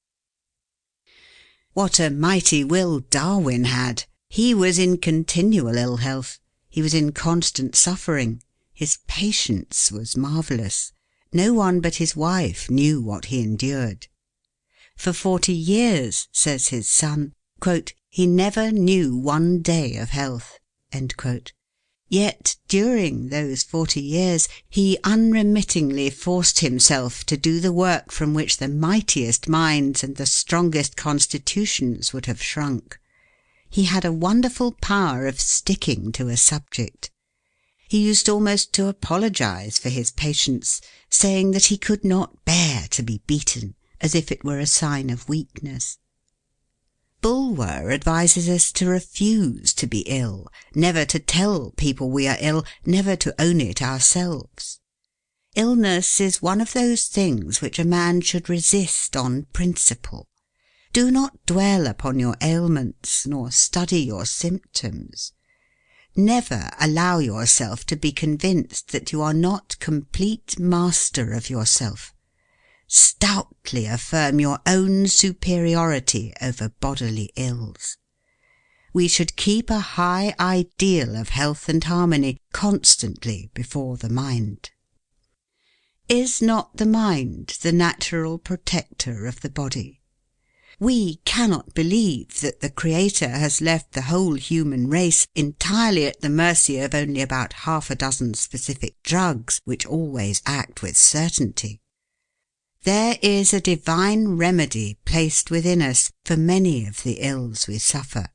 [SPEAKER 2] What a mighty will Darwin had! He was in continual ill health. He was in constant suffering. His patience was marvellous. No one but his wife knew what he endured. For 40 years, says his son, quote, "he never knew one day of health." End quote. Yet during those 40 years he unremittingly forced himself to do the work from which the mightiest minds and the strongest constitutions would have shrunk. He had a wonderful power of sticking to a subject. He used almost to apologize for his patience, saying that he could not bear to be beaten, as if it were a sign of weakness. Bulwer advises us to refuse to be ill, never to tell people we are ill, never to own it ourselves. Illness is one of those things which a man should resist on principle. Do not dwell upon your ailments, nor study your symptoms. Never allow yourself to be convinced that you are not complete master of yourself. Stoutly affirm your own superiority over bodily ills. We should keep a high ideal of health and harmony constantly before the mind. Is not the mind the natural protector of the body? We cannot believe that the Creator has left the whole human race entirely at the mercy of only about half a dozen specific drugs which always act with certainty. There is a divine remedy placed within us for many of the ills we suffer.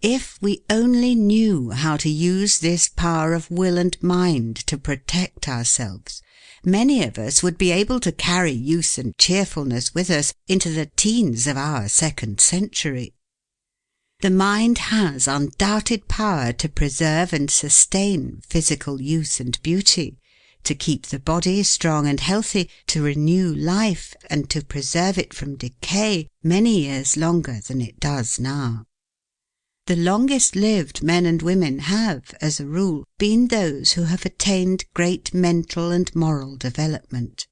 [SPEAKER 2] If we only knew how to use this power of will and mind to protect ourselves, many of us would be able to carry youth and cheerfulness with us into the teens of our second century. The mind has undoubted power to preserve and sustain physical youth and beauty, to keep the body strong and healthy, to renew life, and to preserve it from decay many years longer than it does now. The longest-lived men and women have, as a rule, been those who have attained great mental and moral development.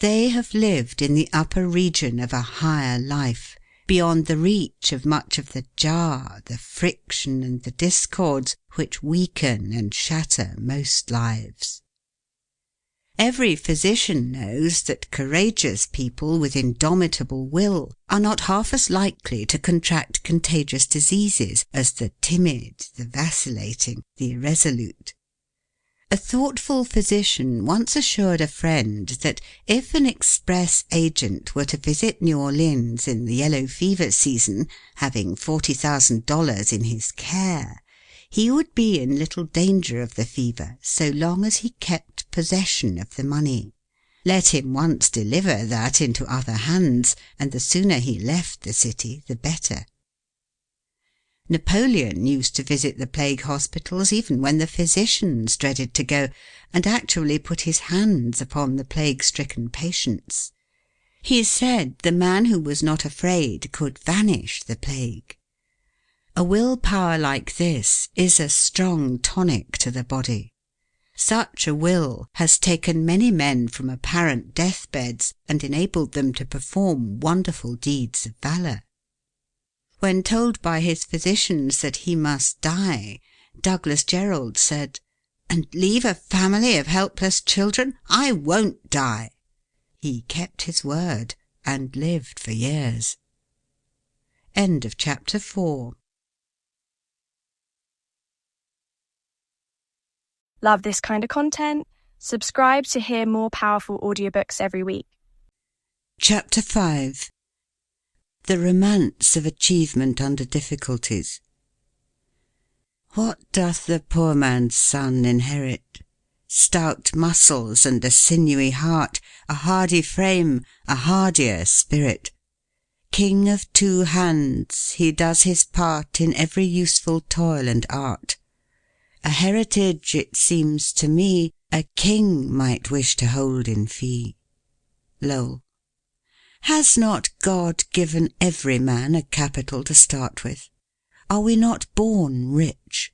[SPEAKER 2] They have lived in the upper region of a higher life, beyond the reach of much of the jar, the friction, and the discords which weaken and shatter most lives. Every physician knows that courageous people with indomitable will are not half as likely to contract contagious diseases as the timid, the vacillating, the irresolute. A thoughtful physician once assured a friend that if an express agent were to visit New Orleans in the yellow fever season, having $40,000 in his care, he would be in little danger of the fever so long as he kept possession of the money. Let him once deliver that into other hands, and the sooner he left the city, the better. Napoleon used to visit the plague hospitals even when the physicians dreaded to go, and actually put his hands upon the plague-stricken patients. He said the man who was not afraid could vanish the plague. A willpower like this is a strong tonic to the body. Such a will has taken many men from apparent deathbeds and enabled them to perform wonderful deeds of valour. When told by his physicians that he must die, Douglas Jerrold said, "And leave a family of helpless children? I won't die." He kept his word and lived for years. End of chapter 4.
[SPEAKER 3] Love this kind of content? Subscribe to hear more powerful audiobooks every week.
[SPEAKER 2] Chapter 5. The Romance of Achievement Under Difficulties. What doth the poor man's son inherit? Stout muscles and a sinewy heart, a hardy frame, a hardier spirit. King of two hands, he does his part in every useful toil and art. A heritage, it seems to me, a king might wish to hold in fee. Lowell. Has not God given every man a capital to start with? Are we not born rich?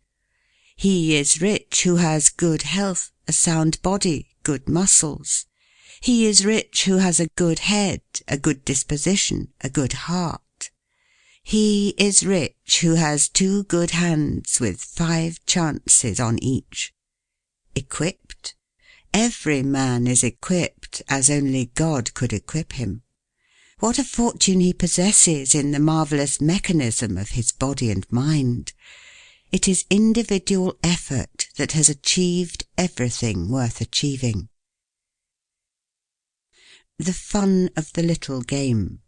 [SPEAKER 2] He is rich who has good health, a sound body, good muscles. He is rich who has a good head, a good disposition, a good heart. He is rich who has 2 good hands with 5 chances on each. Equipped? Every man is equipped as only God could equip him. What a fortune he possesses in the marvellous mechanism of his body and mind. It is individual effort that has achieved everything worth achieving. The fun of the little game.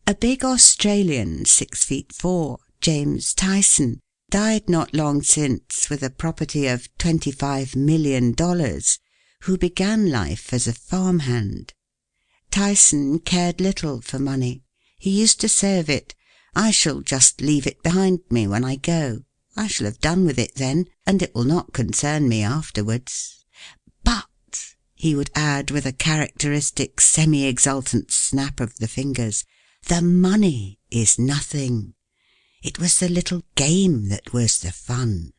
[SPEAKER 2] A big Australian, 6 feet 4, James Tyson, died not long since with a property of $25 million, who began life as a farmhand. Tyson cared little for money. He used to say of it, "I shall just leave it behind me when I go. I shall have done with it then, and it will not concern me afterwards. But," he would add with a characteristic semi-exultant snap of the fingers, The money is nothing. It was the little game that was the fun.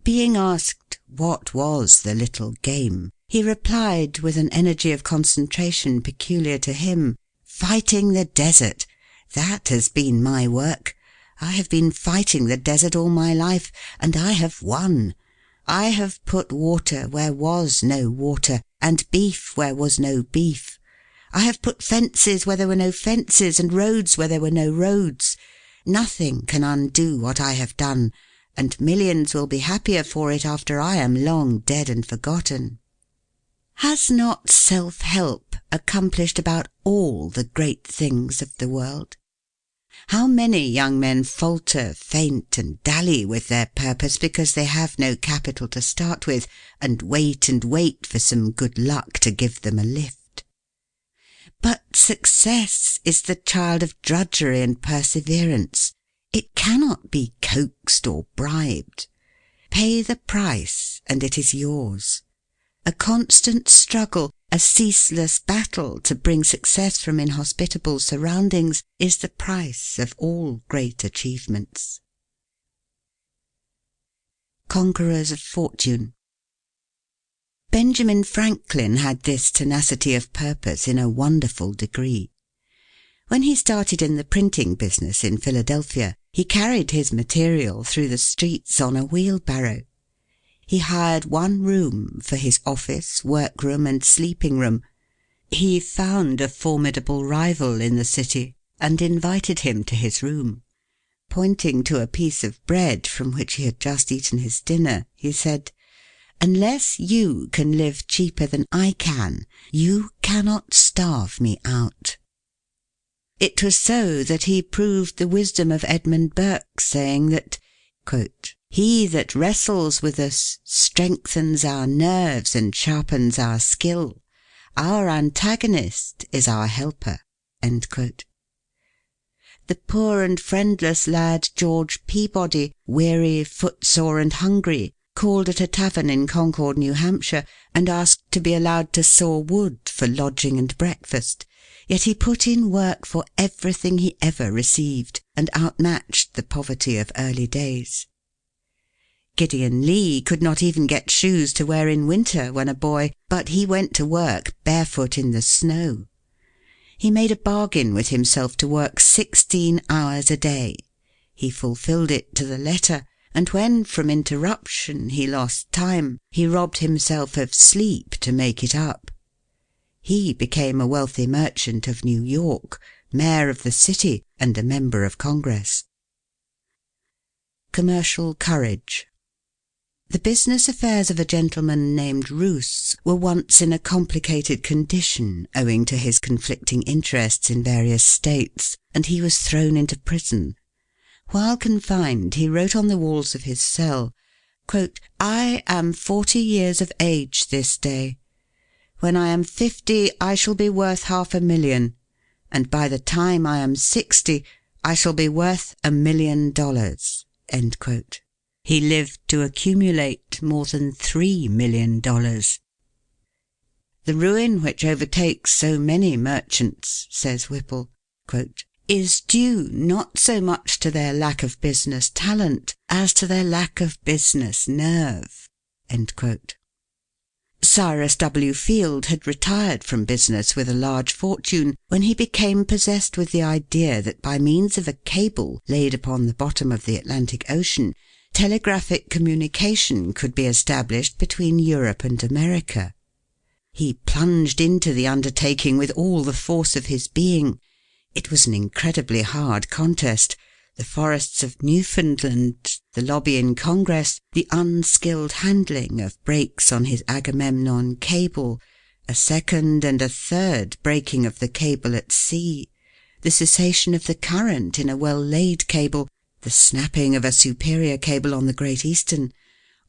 [SPEAKER 2] Being asked what was the little game, he replied with an energy of concentration peculiar to him, "Fighting the desert. That has been my work. I have been fighting the desert all my life, and I have won. I have put water where was no water, and beef where was no beef. I have put fences where there were no fences, and roads where there were no roads. Nothing can undo what I have done, and millions will be happier for it after I am long dead and forgotten." Has not self-help accomplished about all the great things of the world? How many young men falter, faint, and dally with their purpose because they have no capital to start with, and wait for some good luck to give them a lift? But success is the child of drudgery and perseverance. It cannot be coaxed or bribed. Pay the price, and it is yours. A constant struggle, a ceaseless battle to bring success from inhospitable surroundings is the price of all great achievements. Conquerors of Fortune. Benjamin Franklin had this tenacity of purpose in a wonderful degree. When he started in the printing business in Philadelphia, he carried his material through the streets on a wheelbarrow. He hired one room for his office, workroom, and sleeping room. He found a formidable rival in the city, and invited him to his room. Pointing to a piece of bread from which he had just eaten his dinner, he said, "Unless you can live cheaper than I can, you cannot starve me out." It was so that he proved the wisdom of Edmund Burke, saying that, quote, "He that wrestles with us strengthens our nerves and sharpens our skill. Our antagonist is our helper." End quote. The poor and friendless lad George Peabody, weary, footsore, and hungry, called at a tavern in Concord, New Hampshire, and asked to be allowed to saw wood for lodging and breakfast. Yet he put in work for everything he ever received, and outmatched the poverty of early days. Gideon Lee could not even get shoes to wear in winter when a boy, but he went to work barefoot in the snow. He made a bargain with himself to work 16 hours a day. He fulfilled it to the letter, and when from interruption he lost time, he robbed himself of sleep to make it up. He became a wealthy merchant of New York, mayor of the city, and a member of Congress. Commercial courage. The business affairs of a gentleman named Roos were once in a complicated condition owing to his conflicting interests in various states, and he was thrown into prison. While confined, he wrote on the walls of his cell, quote, "I am 40 years of age this day. When I am 50, I shall be worth $500,000, and by the time I am 60, I shall be worth $1 million." End quote. He lived to accumulate more than $3 million. The ruin which overtakes so many merchants, says Whipple, quote, "is due not so much to their lack of business talent as to their lack of business nerve." End quote. Cyrus W. Field had retired from business with a large fortune when he became possessed with the idea that by means of a cable laid upon the bottom of the Atlantic Ocean, telegraphic communication could be established between Europe and America. He plunged into the undertaking with all the force of his being. It was an incredibly hard contest. The forests of Newfoundland, the lobby in Congress, the unskilled handling of breaks on his Agamemnon cable, a second and a third breaking of the cable at sea, the cessation of the current in a well-laid cable, the snapping of a superior cable on the Great Eastern,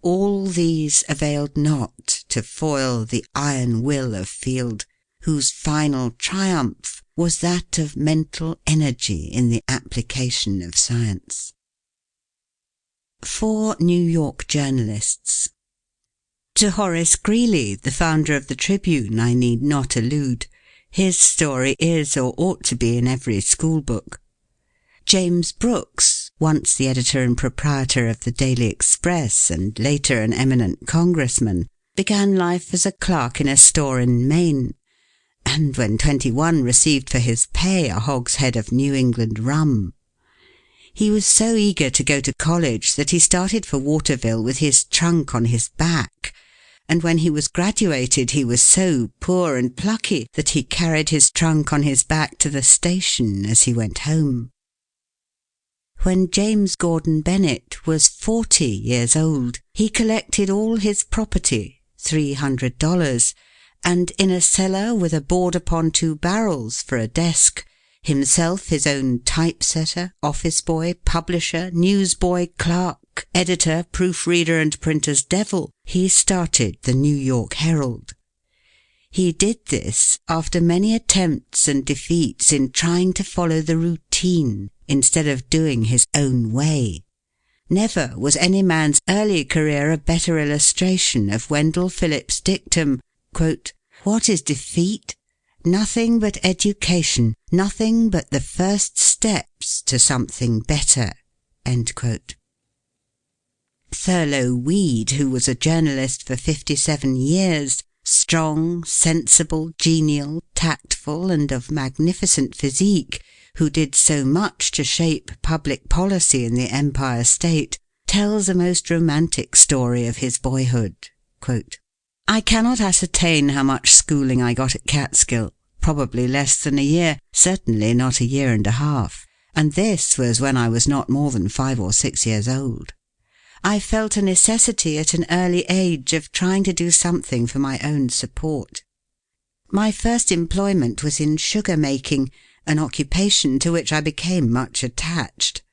[SPEAKER 2] all these availed not to foil the iron will of Field, whose final triumph was that of mental energy in the application of science. 4 New York journalists. To Horace Greeley, the founder of the Tribune, I need not allude. His story is or ought to be in every school book. James Brooks, once the editor and proprietor of the Daily Express and later an eminent congressman, began life as a clerk in a store in Maine, and when 21 received for his pay a hogshead of New England rum. He was so eager to go to college that he started for Waterville with his trunk on his back, and when he was graduated he was so poor and plucky that he carried his trunk on his back to the station as he went home. When James Gordon Bennett was 40 years old, he collected all his property, $300, and in a cellar with a board upon 2 barrels for a desk, himself his own typesetter, office boy, publisher, newsboy, clerk, editor, proofreader, and printer's devil, he started the New York Herald. He did this after many attempts and defeats in trying to follow the routine instead of doing his own way. Never was any man's early career a better illustration of Wendell Phillips' dictum, quote, "What is defeat? Nothing but education, nothing but the first steps to something better." End quote. Thurlow Weed, who was a journalist for 57 years, strong, sensible, genial, tactful, and of magnificent physique, who did so much to shape public policy in the Empire State, tells a most romantic story of his boyhood. Quote, "I cannot ascertain how much schooling I got at Catskill, probably less than a year, certainly not a year and a half, and this was when I was not more than 5 or 6 years old. I felt a necessity at an early age of trying to do something for my own support. My first employment was in sugar making, an occupation to which I became much attached.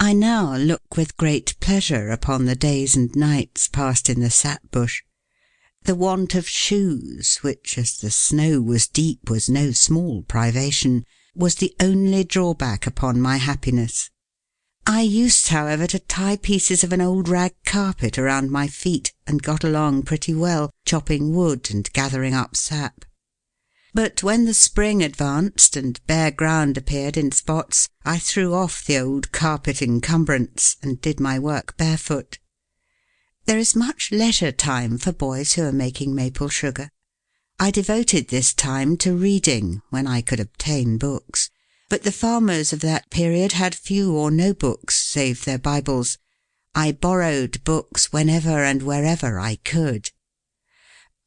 [SPEAKER 2] I now look with great pleasure upon the days and nights passed in the sap bush. The want of shoes, which, as the snow was deep, was no small privation, was the only drawback upon my happiness. I used, however, to tie pieces of an old rag carpet around my feet, and got along pretty well, chopping wood and gathering up sap. But when the spring advanced and bare ground appeared in spots, I threw off the old carpet encumbrance and did my work barefoot. There is much leisure time for boys who are making maple sugar. I devoted this time to reading when I could obtain books, but the farmers of that period had few or no books save their Bibles. I borrowed books whenever and wherever I could.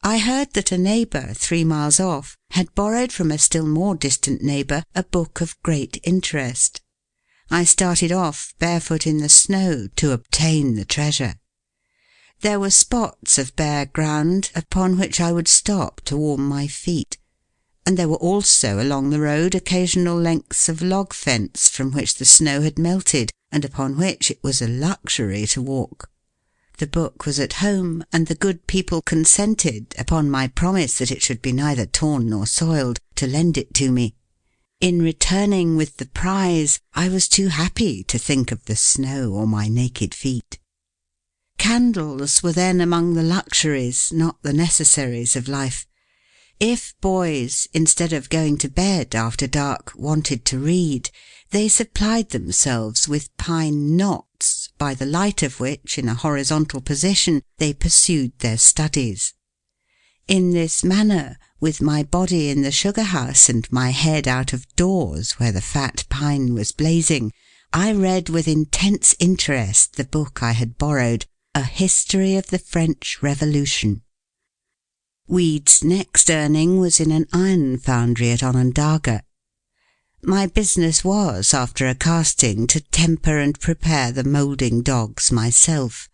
[SPEAKER 2] I heard that a neighbour 3 miles off had borrowed from a still more distant neighbour a book of great interest. I started off barefoot in the snow to obtain the treasure. There were spots of bare ground upon which I would stop to warm my feet, and there were also along the road occasional lengths of log fence from which the snow had melted and upon which it was a luxury to walk. The book was at home, and the good people consented, upon my promise that it should be neither torn nor soiled, to lend it to me. In returning with the prize, I was too happy to think of the snow or my naked feet. Candles were then among the luxuries, not the necessaries of life. If boys, instead of going to bed after dark, wanted to read, they supplied themselves with pine knots, by the light of which, in a horizontal position, they pursued their studies. In this manner, with my body in the sugar house and my head out of doors where the fat pine was blazing, I read with intense interest the book I had borrowed, A History of the French Revolution. Weed's next earning was in an iron foundry at Onondaga. My business was, after a casting, to temper and prepare the moulding dogs myself.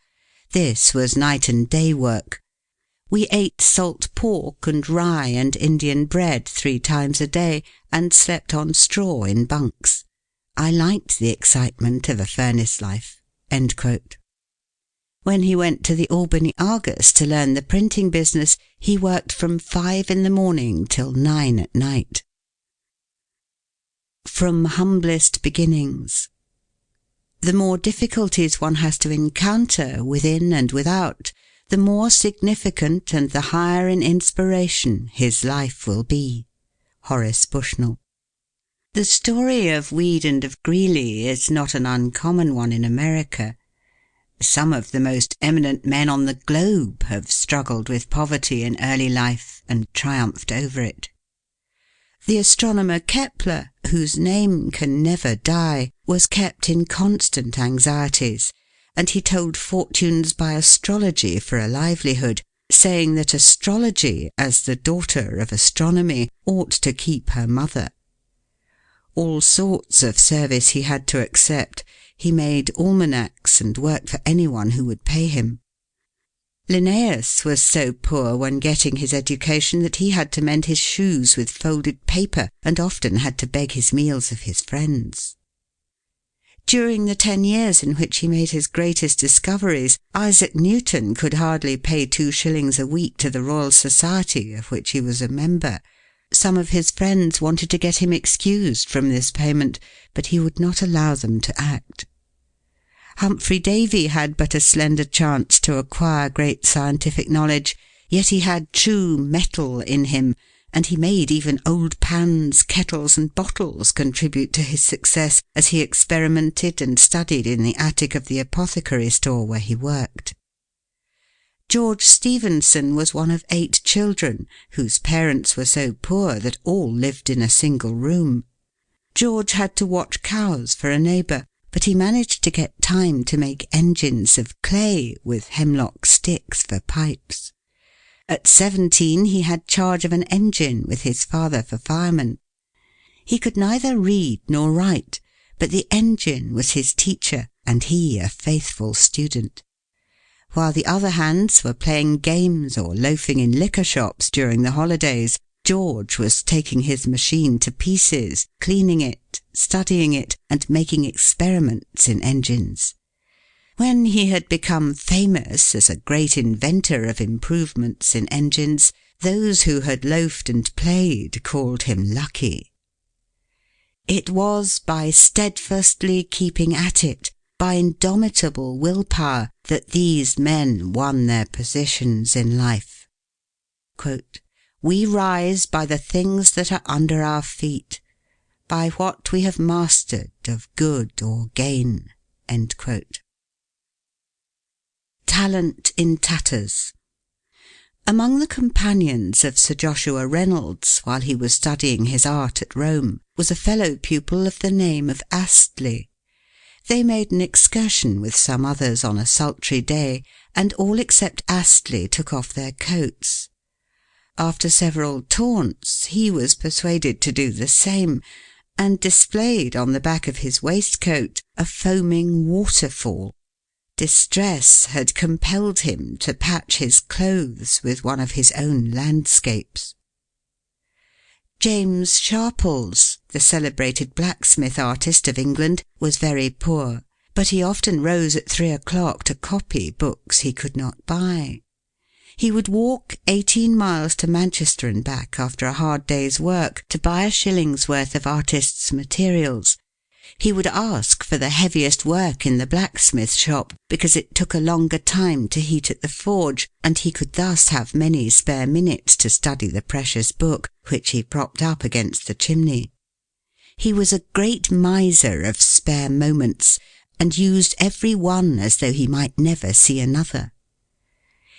[SPEAKER 2] This was night and day work. We ate salt pork and rye and Indian bread 3 times a day, and slept on straw in bunks. I liked the excitement of a furnace life." End quote. When he went to the Albany Argus to learn the printing business, he worked from 5 in the morning till 9 at night. From humblest beginnings. The more difficulties one has to encounter within and without, the more significant and the higher in inspiration his life will be. Horace Bushnell. The story of Weed and of Greeley is not an uncommon one in America. Some of the most eminent men on the globe have struggled with poverty in early life and triumphed over it. The astronomer Kepler, whose name can never die, was kept in constant anxieties, and he told fortunes by astrology for a livelihood, saying that astrology, as the daughter of astronomy, ought to keep her mother. All sorts of service he had to accept. He made almanacs and worked for anyone who would pay him. Linnaeus was so poor when getting his education that he had to mend his shoes with folded paper and often had to beg his meals of his friends. During the 10 years in which he made his greatest discoveries, Isaac Newton could hardly pay 2 shillings a week to the Royal Society, of which he was a member. Some of his friends wanted to get him excused from this payment, but he would not allow them to act. Humphrey Davy had but a slender chance to acquire great scientific knowledge, yet he had true metal in him, and he made even old pans, kettles, and bottles contribute to his success as he experimented and studied in the attic of the apothecary store where he worked. George Stephenson was one of 8 children, whose parents were so poor that all lived in a single room. George had to watch cows for a neighbour, but he managed to get time to make engines of clay with hemlock sticks for pipes. At 17 he had charge of an engine with his father for firemen. He could neither read nor write, but the engine was his teacher and he a faithful student. While the other hands were playing games or loafing in liquor shops during the holidays, George was taking his machine to pieces, cleaning it, studying it, and making experiments in engines. When he had become famous as a great inventor of improvements in engines, those who had loafed and played called him lucky. It was by steadfastly keeping at it, by indomitable willpower, that these men won their positions in life. Quote, "We rise by the things that are under our feet, by what we have mastered of good or gain." End quote. Talent in tatters. Among the companions of Sir Joshua Reynolds while he was studying his art at Rome was a fellow pupil of the name of Astley. They made an excursion with some others on a sultry day, and all except Astley took off their coats. After several taunts, he was persuaded to do the same, and displayed on the back of his waistcoat a foaming waterfall. Distress had compelled him to patch his clothes with one of his own landscapes. James Sharples, the celebrated blacksmith artist of England, was very poor, but he often rose at 3 o'clock to copy books he could not buy. He would walk 18 miles to Manchester and back after a hard day's work to buy a shilling's worth of artists' materials. He would ask for the heaviest work in the blacksmith shop because it took a longer time to heat at the forge, and he could thus have many spare minutes to study the precious book, which he propped up against the chimney. He was a great miser of spare moments, and used every one as though he might never see another.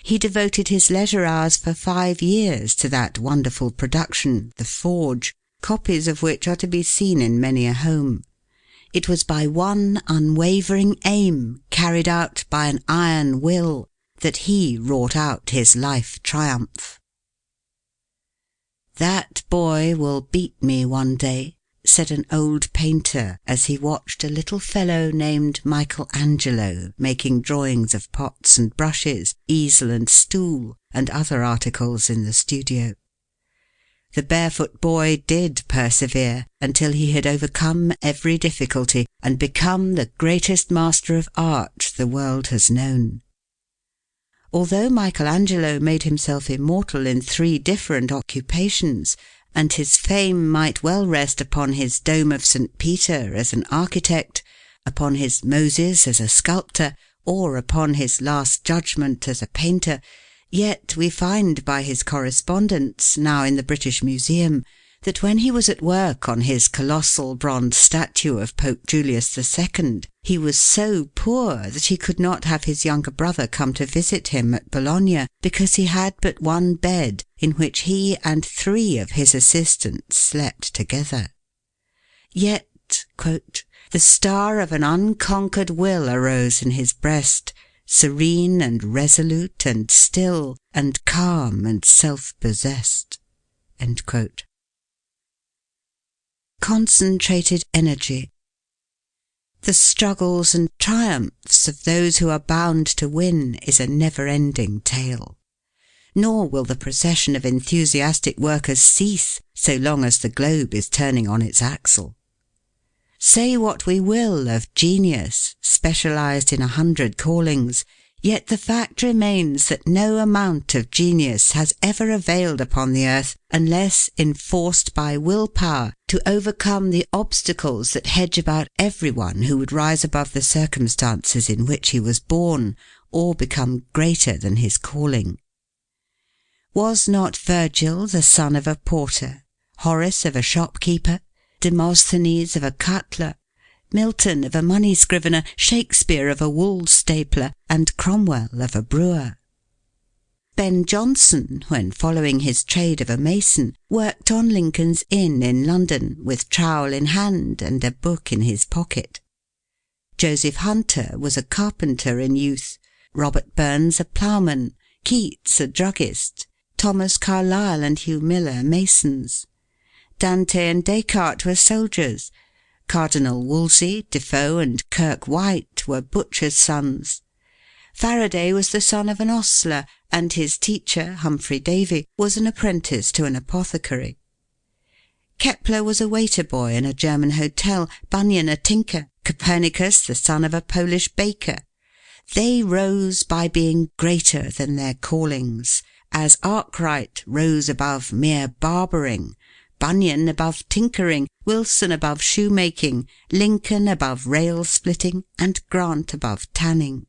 [SPEAKER 2] He devoted his leisure hours for 5 years to that wonderful production, The Forge, copies of which are to be seen in many a home. It was by one unwavering aim, carried out by an iron will, that he wrought out his life triumph. "That boy will beat me one day," said an old painter as he watched a little fellow named Michelangelo making drawings of pots and brushes, easel and stool, and other articles in the studio. The barefoot boy did persevere until he had overcome every difficulty and become the greatest master of art the world has known. Although Michelangelo made himself immortal in 3 different occupations, and his fame might well rest upon his Dome of St. Peter as an architect, upon his Moses as a sculptor, or upon his Last Judgment as a painter, yet we find by his correspondence, now in the British Museum, that when he was at work on his colossal bronze statue of Pope Julius II, he was so poor that he could not have his younger brother come to visit him at Bologna because he had but one bed in which he and 3 of his assistants slept together. Yet, quote, "the star of an unconquered will arose in his breast, serene and resolute and still and calm and self-possessed." End quote. Concentrated energy. The struggles and triumphs of those who are bound to win is a never-ending tale. Nor will the procession of enthusiastic workers cease so long as the globe is turning on its axle. Say what we will of genius, specialized in 100 callings, yet the fact remains that no amount of genius has ever availed upon the earth unless enforced by willpower to overcome the obstacles that hedge about everyone who would rise above the circumstances in which he was born or become greater than his calling. Was not Virgil the son of a porter, Horace of a shopkeeper, Demosthenes of a cutler, Milton of a money scrivener, Shakespeare of a wool stapler, and Cromwell of a brewer? Ben Jonson, when following his trade of a mason, worked on Lincoln's Inn in London with trowel in hand and a book in his pocket. Joseph Hunter was a carpenter in youth, Robert Burns a ploughman, Keats a druggist, Thomas Carlyle and Hugh Miller masons. Dante and Descartes were soldiers. Cardinal Wolsey, Defoe and Kirk White were butchers' sons. Faraday was the son of an ostler, and his teacher, Humphrey Davy, was an apprentice to an apothecary. Kepler was a waiter-boy in a German hotel, Bunyan a tinker, Copernicus the son of a Polish baker. They rose by being greater than their callings, as Arkwright rose above mere barbering, Bunyan above tinkering, Wilson above shoemaking, Lincoln above rail-splitting, and Grant above tanning.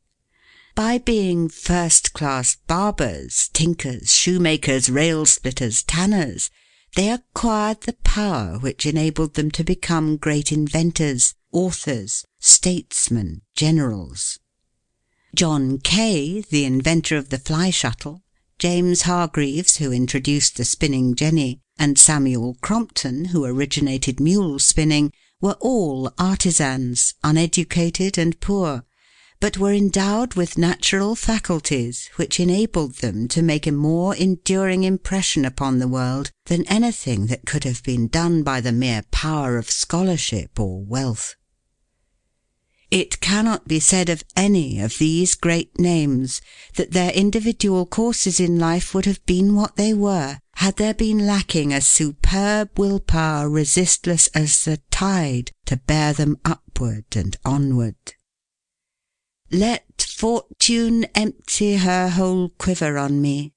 [SPEAKER 2] By being first-class barbers, tinkers, shoemakers, rail-splitters, tanners, they acquired the power which enabled them to become great inventors, authors, statesmen, generals. John Kay, the inventor of the fly-shuttle, James Hargreaves, who introduced the spinning jenny, and Samuel Crompton, who originated mule spinning, were all artisans, uneducated and poor, but were endowed with natural faculties which enabled them to make a more enduring impression upon the world than anything that could have been done by the mere power of scholarship or wealth. It cannot be said of any of these great names that their individual courses in life would have been what they were, had there been lacking a superb willpower resistless as the tide to bear them upward and onward. Let fortune empty her whole quiver on me.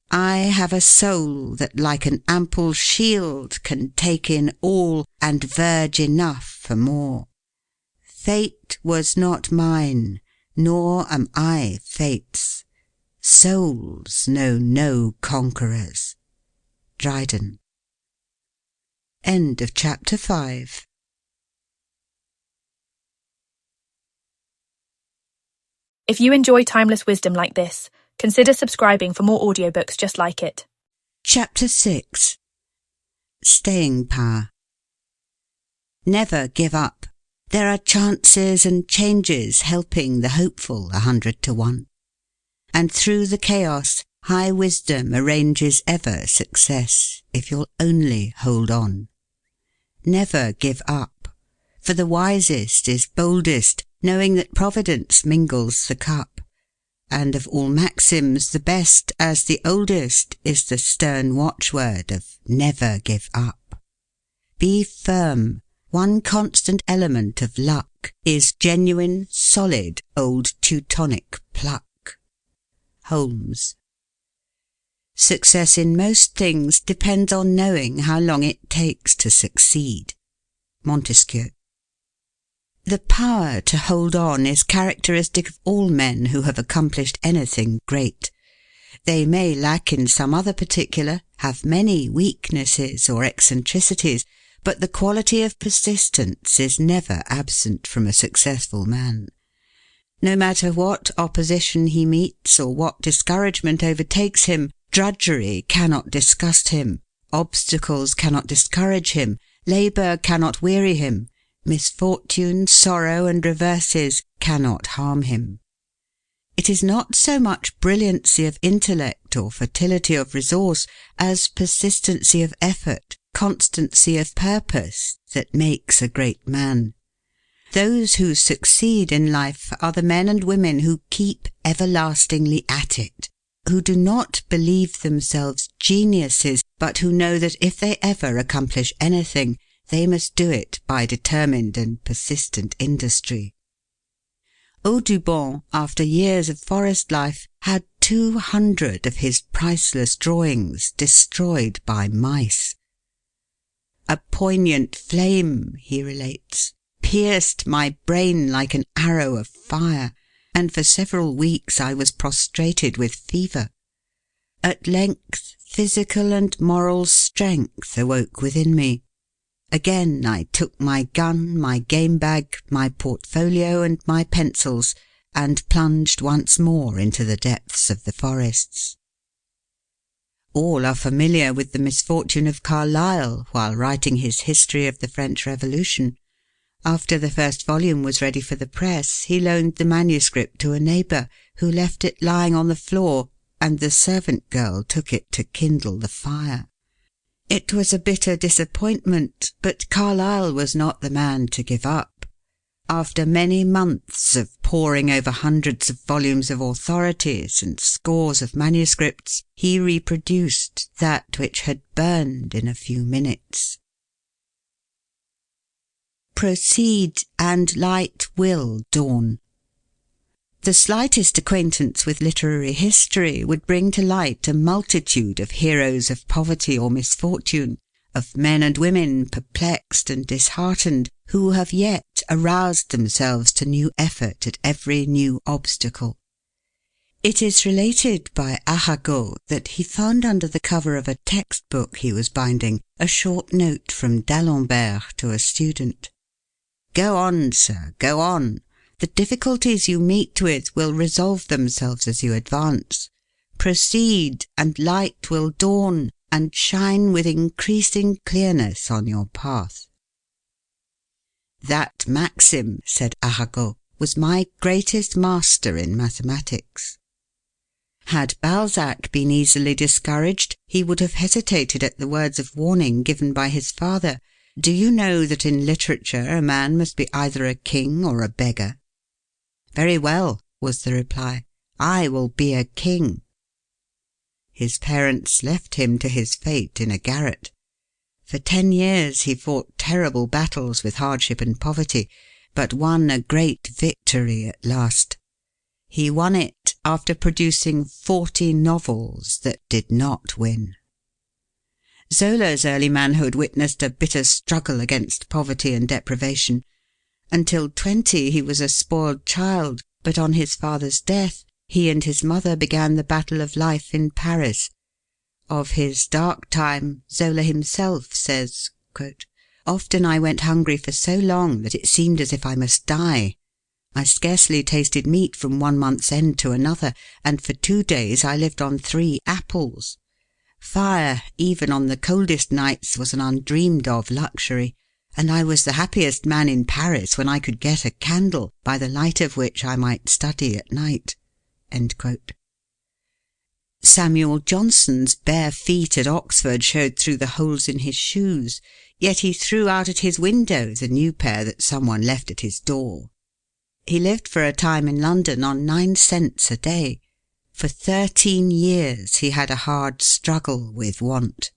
[SPEAKER 2] I have a soul that like an ample shield can take in all and verge enough for more. Fate was not mine, nor am I fate's. Souls know no conquerors. Dryden. End of chapter 5.
[SPEAKER 3] If you enjoy timeless wisdom like this, consider subscribing for more audiobooks just like it.
[SPEAKER 2] Chapter 6. Staying power. Never give up. There are chances and changes helping the hopeful 100 to 1. And through the chaos, high wisdom arranges ever success, if you'll only hold on. Never give up, for the wisest is boldest, knowing that Providence mingles the cup. And of all maxims the best, as the oldest, is the stern watchword of never give up. Be firm. One constant element of luck is genuine, solid, old Teutonic pluck. Holmes. Success in most things depends on knowing how long it takes to succeed. Montesquieu. The power to hold on is characteristic of all men who have accomplished anything great. They may lack in some other particular, have many weaknesses or eccentricities, but the quality of persistence is never absent from a successful man. No matter what opposition he meets or what discouragement overtakes him, drudgery cannot disgust him, obstacles cannot discourage him, labour cannot weary him, misfortune, sorrow, and reverses cannot harm him. It is not so much brilliancy of intellect or fertility of resource as persistency of effort, constancy of purpose that makes a great man. Those who succeed in life are the men and women who keep everlastingly at it, who do not believe themselves geniuses, but who know that if they ever accomplish anything, they must do it by determined and persistent industry. Audubon, after years of forest life, had 200 of his priceless drawings destroyed by mice. A poignant flame, he relates, pierced my brain like an arrow of fire, and for several weeks I was prostrated with fever. At length physical and moral strength awoke within me. Again I took my gun, my game bag, my portfolio, and my pencils, and plunged once more into the depths of the forests. All are familiar with the misfortune of Carlyle while writing his History of the French Revolution. After the first volume was ready for the press, he loaned the manuscript to a neighbour, who left it lying on the floor, and the servant girl took it to kindle the fire. It was a bitter disappointment, but Carlyle was not the man to give up. After many months of poring over hundreds of volumes of authorities and scores of manuscripts, he reproduced that which had burned in a few minutes. Proceed, and light will dawn. The slightest acquaintance with literary history would bring to light a multitude of heroes of poverty or misfortune, of men and women perplexed and disheartened, who have yet aroused themselves to new effort at every new obstacle. It is related by Arago that he found under the cover of a textbook he was binding a short note from d'Alembert to a student. "Go on, sir, go on. The difficulties you meet with will resolve themselves as you advance. Proceed, and light will dawn, and shine with increasing clearness on your path." That maxim, said Arago, was my greatest master in mathematics. Had Balzac been easily discouraged, he would have hesitated at the words of warning given by his father. "Do you know that in literature a man must be either a king or a beggar?" "Very well," was the reply, "I will be a king." His parents left him to his fate in a garret. For 10 years he fought terrible battles with hardship and poverty, but won a great victory at last. He won it after producing 40 novels that did not win. Zola's early manhood witnessed a bitter struggle against poverty and deprivation. Until 20 he was a spoiled child, but on his father's death he and his mother began the battle of life in Paris. Of his dark time, Zola himself says, quote, "Often I went hungry for so long that it seemed as if I must die. I scarcely tasted meat from 1 month's end to another, and for 2 days I lived on 3 apples. Fire, even on the coldest nights, was an undreamed of luxury, and I was the happiest man in Paris when I could get a candle by the light of which I might study at night." End quote. Samuel Johnson's bare feet at Oxford showed through the holes in his shoes, yet he threw out at his window the new pair that someone left at his door. He lived for a time in London on 9 cents a day. For 13 years he had a hard struggle with want.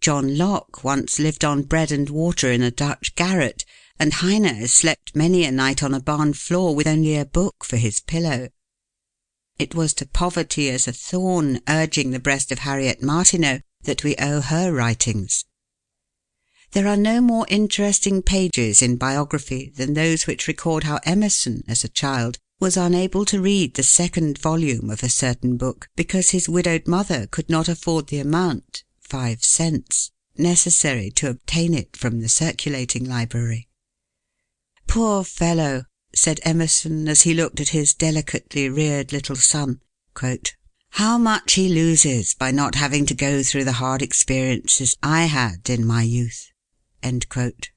[SPEAKER 2] John Locke once lived on bread and water in a Dutch garret, and Heine slept many a night on a barn floor with only a book for his pillow. It was to poverty as a thorn urging the breast of Harriet Martineau that we owe her writings. There are no more interesting pages in biography than those which record how Emerson, as a child, was unable to read the second volume of a certain book because his widowed mother could not afford the amount, 5 cents, necessary to obtain it from the circulating library. "Poor fellow," said Emerson as he looked at his delicately reared little son, quote, "how much he loses by not having to go through the hard experiences I had in my youth." End quote.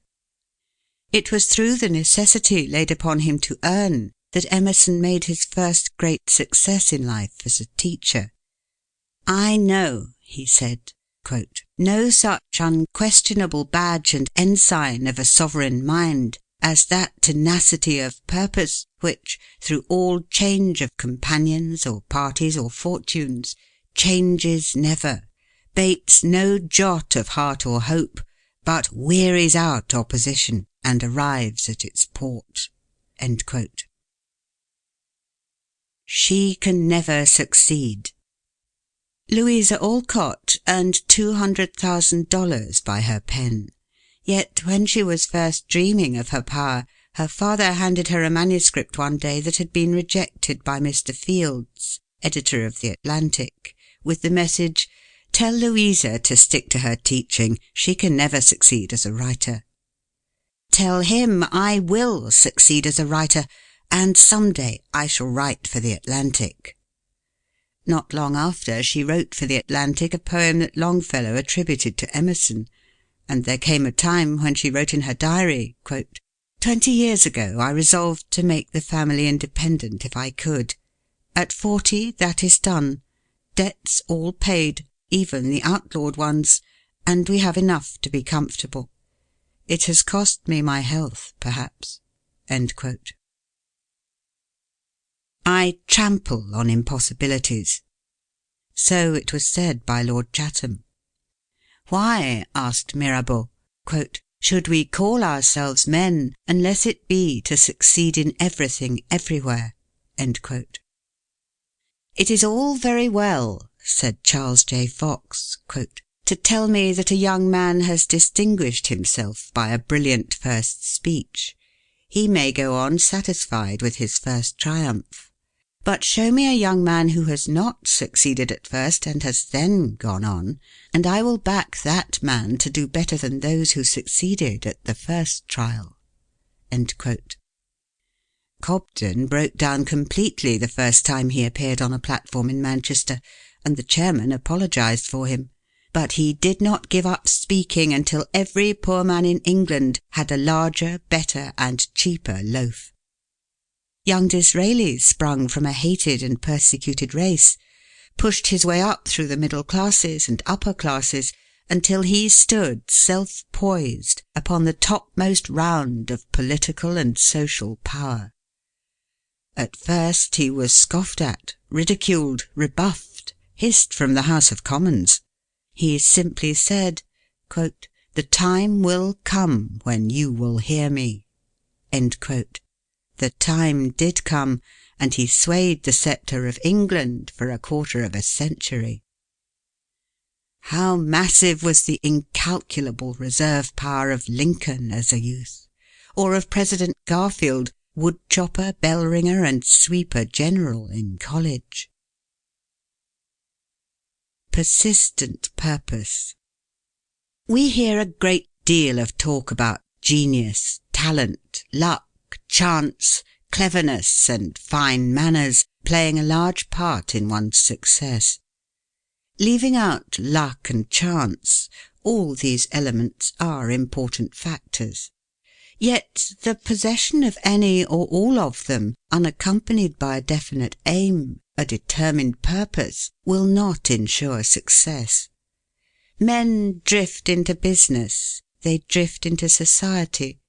[SPEAKER 2] It was through the necessity laid upon him to earn that Emerson made his first great success in life as a teacher. "I know," he said, quote, "no such unquestionable badge and ensign of a sovereign mind as that tenacity of purpose which, through all change of companions or parties or fortunes, changes never, bates no jot of heart or hope, but wearies out opposition and arrives at its port." End quote. She can never succeed. Louisa Alcott earned $200,000 by her pen. Yet when she was first dreaming of her power, her father handed her a manuscript one day that had been rejected by Mr. Fields, editor of The Atlantic, with the message, "Tell Louisa to stick to her teaching. She can never succeed as a writer." "Tell him I will succeed as a writer, and some day I shall write for The Atlantic." Not long after, she wrote for The Atlantic a poem that Longfellow attributed to Emerson, and there came a time when she wrote in her diary, quote, "20 years ago I resolved to make the family independent if I could. At 40 that is done. Debts all paid, even the outlawed ones, and we have enough to be comfortable. It has cost me my health, perhaps." End quote. I trample on impossibilities. So it was said by Lord Chatham. Why, asked Mirabeau, quote, should we call ourselves men unless it be to succeed in everything everywhere? End quote. It is all very well, said Charles J. Fox, quote, to tell me that a young man has distinguished himself by a brilliant first speech. He may go on satisfied with his first triumph. But show me a young man who has not succeeded at first and has then gone on, and I will back that man to do better than those who succeeded at the first trial. End quote. Cobden broke down completely the first time he appeared on a platform in Manchester, and the chairman apologized for him. But he did not give up speaking until every poor man in England had a larger, better, and cheaper loaf. Young Disraeli sprung from a hated and persecuted race, pushed his way up through the middle classes and upper classes until he stood self-poised upon the topmost round of political and social power. At first he was scoffed at, ridiculed, rebuffed, hissed from the House of Commons. He simply said, quote, "The time will come when you will hear me." End quote. The time did come, and he swayed the sceptre of England for a quarter of a century. How massive was the incalculable reserve power of Lincoln as a youth, or of President Garfield, woodchopper, bell ringer, and sweeper general in college. Persistent purpose. We hear a great deal of talk about genius, talent, luck, chance, cleverness, and fine manners playing a large part in one's success. Leaving out luck and chance, all these elements are important factors. Yet the possession of any or all of them, unaccompanied by a definite aim, a determined purpose, will not ensure success. Men drift into business, they drift into society,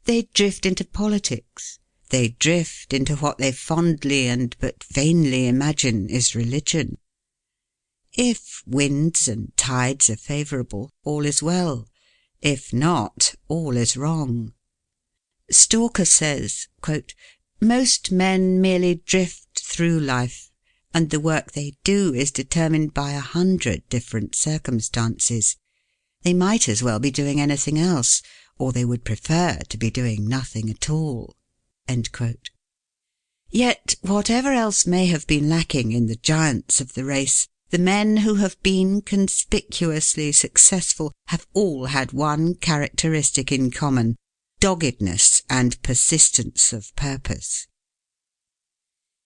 [SPEAKER 2] they drift into politics, they drift into what they fondly and but vainly imagine is religion. If winds and tides are favourable, all is well. If not, all is wrong. Stalker says, quote, "Most men merely drift through life, and the work they do is determined by 100 different circumstances. They might as well be doing anything else, or they would prefer to be doing nothing at all." End quote. Yet, whatever else may have been lacking in the giants of the race, the men who have been conspicuously successful have all had one characteristic in common: doggedness and persistence of purpose.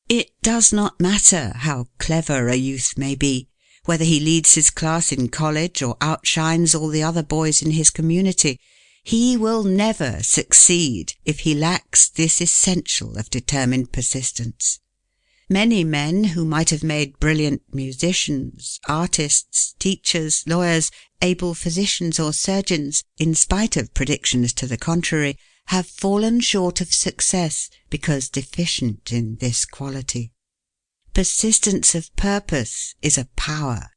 [SPEAKER 2] It does not matter how clever a youth may be, whether he leads his class in college or outshines all the other boys in his community. He will never succeed if he lacks this essential of determined persistence. Many men who might have made brilliant musicians, artists, teachers, lawyers, able physicians or surgeons, in spite of predictions to the contrary, have fallen short of success because deficient in this quality. Persistence of purpose is a power.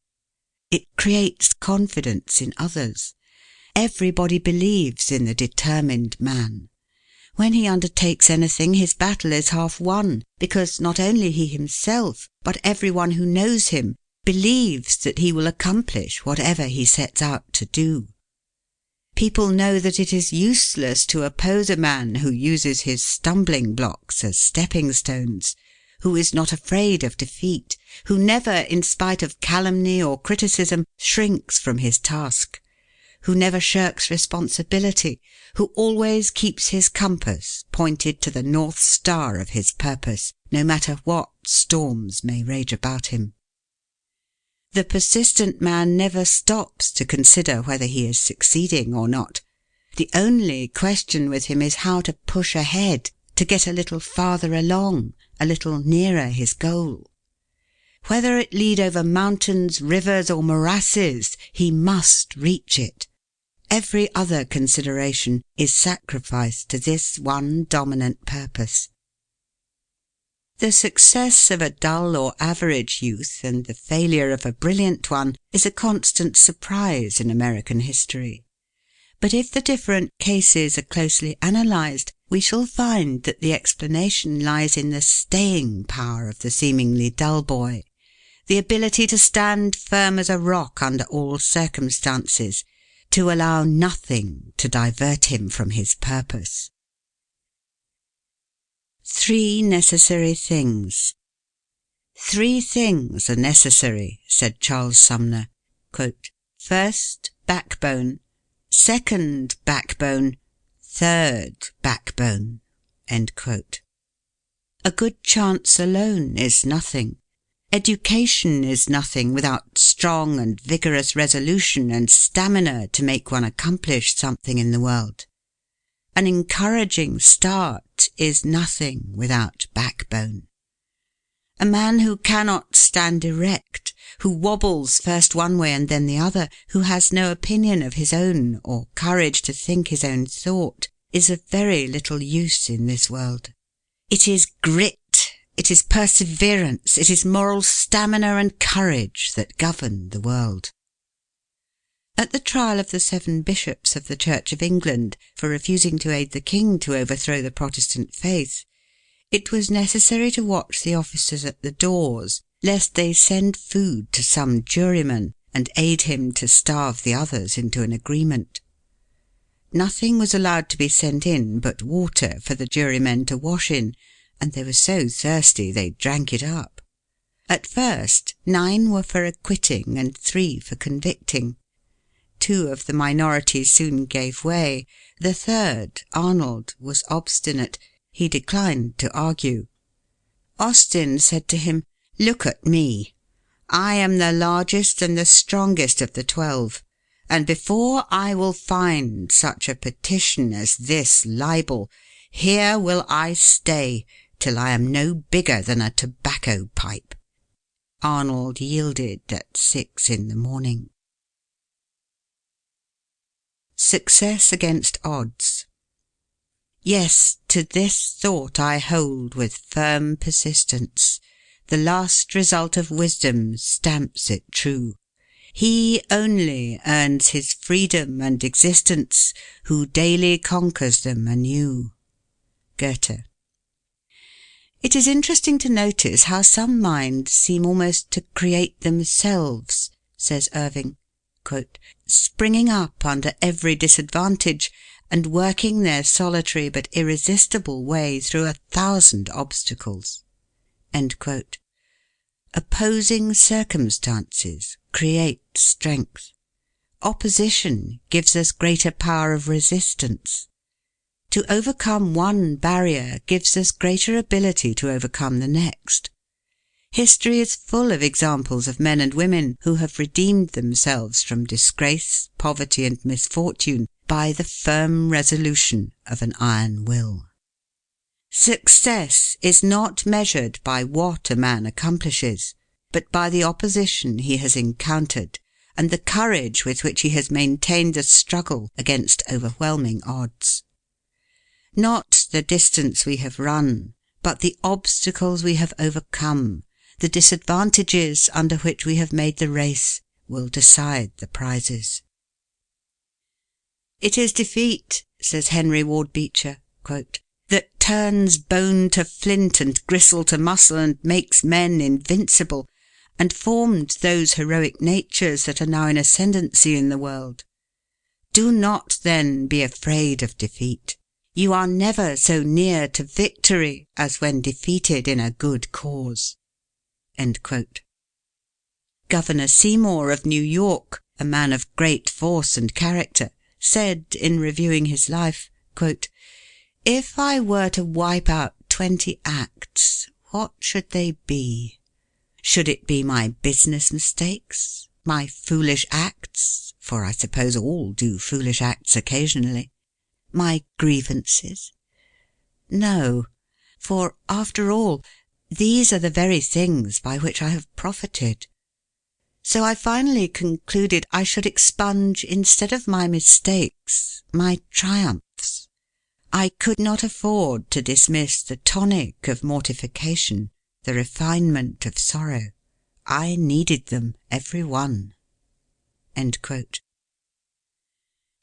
[SPEAKER 2] It creates confidence in others. Everybody believes in the determined man. When he undertakes anything, his battle is half won, because not only he himself, but everyone who knows him, believes that he will accomplish whatever he sets out to do. People know that it is useless to oppose a man who uses his stumbling blocks as stepping stones, who is not afraid of defeat, who never, in spite of calumny or criticism, shrinks from his task, who never shirks responsibility, who always keeps his compass pointed to the North Star of his purpose, no matter what storms may rage about him. The persistent man never stops to consider whether he is succeeding or not. The only question with him is how to push ahead, to get a little farther along, a little nearer his goal. Whether it lead over mountains, rivers, or morasses, he must reach it. Every other consideration is sacrificed to this one dominant purpose. The success of a dull or average youth and the failure of a brilliant one is a constant surprise in American history. But if the different cases are closely analysed, we shall find that the explanation lies in the staying power of the seemingly dull boy, the ability to stand firm as a rock under all circumstances, to allow nothing to divert him from his purpose. 3 necessary things. 3 things are necessary, said Charles Sumner. Quote, first, backbone. Second, backbone. Third, backbone. End quote. A good chance alone is nothing. Education is nothing without strong and vigorous resolution and stamina to make one accomplish something in the world. An encouraging start is nothing without backbone. A man who cannot stand erect, who wobbles first one way and then the other, who has no opinion of his own or courage to think his own thought, is of very little use in this world. It is grit, it is perseverance, it is moral stamina and courage that govern the world. At the trial of the 7 bishops of the Church of England for refusing to aid the king to overthrow the Protestant faith, it was necessary to watch the officers at the doors, lest they send food to some juryman and aid him to starve the others into an agreement. Nothing was allowed to be sent in but water for the jurymen to wash in, and they were so thirsty they drank it up. At first, 9 were for acquitting and 3 for convicting. 2 of the minority soon gave way. The third, Arnold, was obstinate. He declined to argue. Austin said to him, "Look at me. I am the largest and the strongest of the 12, and before I will find such a petition as this libel, here will I stay till I am no bigger than a tobacco pipe." Arnold yielded at 6 in the morning. Success against odds. Yes, to this thought I hold with firm persistence. The last result of wisdom stamps it true. He only earns his freedom and existence who daily conquers them anew. Goethe. It is interesting to notice how some minds seem almost to create themselves, says Irving, quote, springing up under every disadvantage, and working their solitary but irresistible way through 1,000 obstacles." End quote. Opposing circumstances create strength. Opposition gives us greater power of resistance. To overcome one barrier gives us greater ability to overcome the next. History is full of examples of men and women who have redeemed themselves from disgrace, poverty, and misfortune by the firm resolution of an iron will. Success is not measured by what a man accomplishes, but by the opposition he has encountered and the courage with which he has maintained the struggle against overwhelming odds. Not the distance we have run, but the obstacles we have overcome, the disadvantages under which we have made the race, will decide the prizes. "It is defeat," says Henry Ward Beecher, quote, "that turns bone to flint and gristle to muscle and makes men invincible, and formed those heroic natures that are now in ascendancy in the world. Do not, then, be afraid of defeat. You are never so near to victory as when defeated in a good cause." End quote. Governor Seymour of New York, a man of great force and character, said in reviewing his life, quote, "If I were to wipe out 20 acts, what should they be? Should it be my business mistakes, my foolish acts, for I suppose all do foolish acts occasionally, my grievances? No, for after all, these are the very things by which I have profited. So I finally concluded I should expunge, instead of my mistakes, my triumphs. I could not afford to dismiss the tonic of mortification, the refinement of sorrow. I needed them, every one." End quote.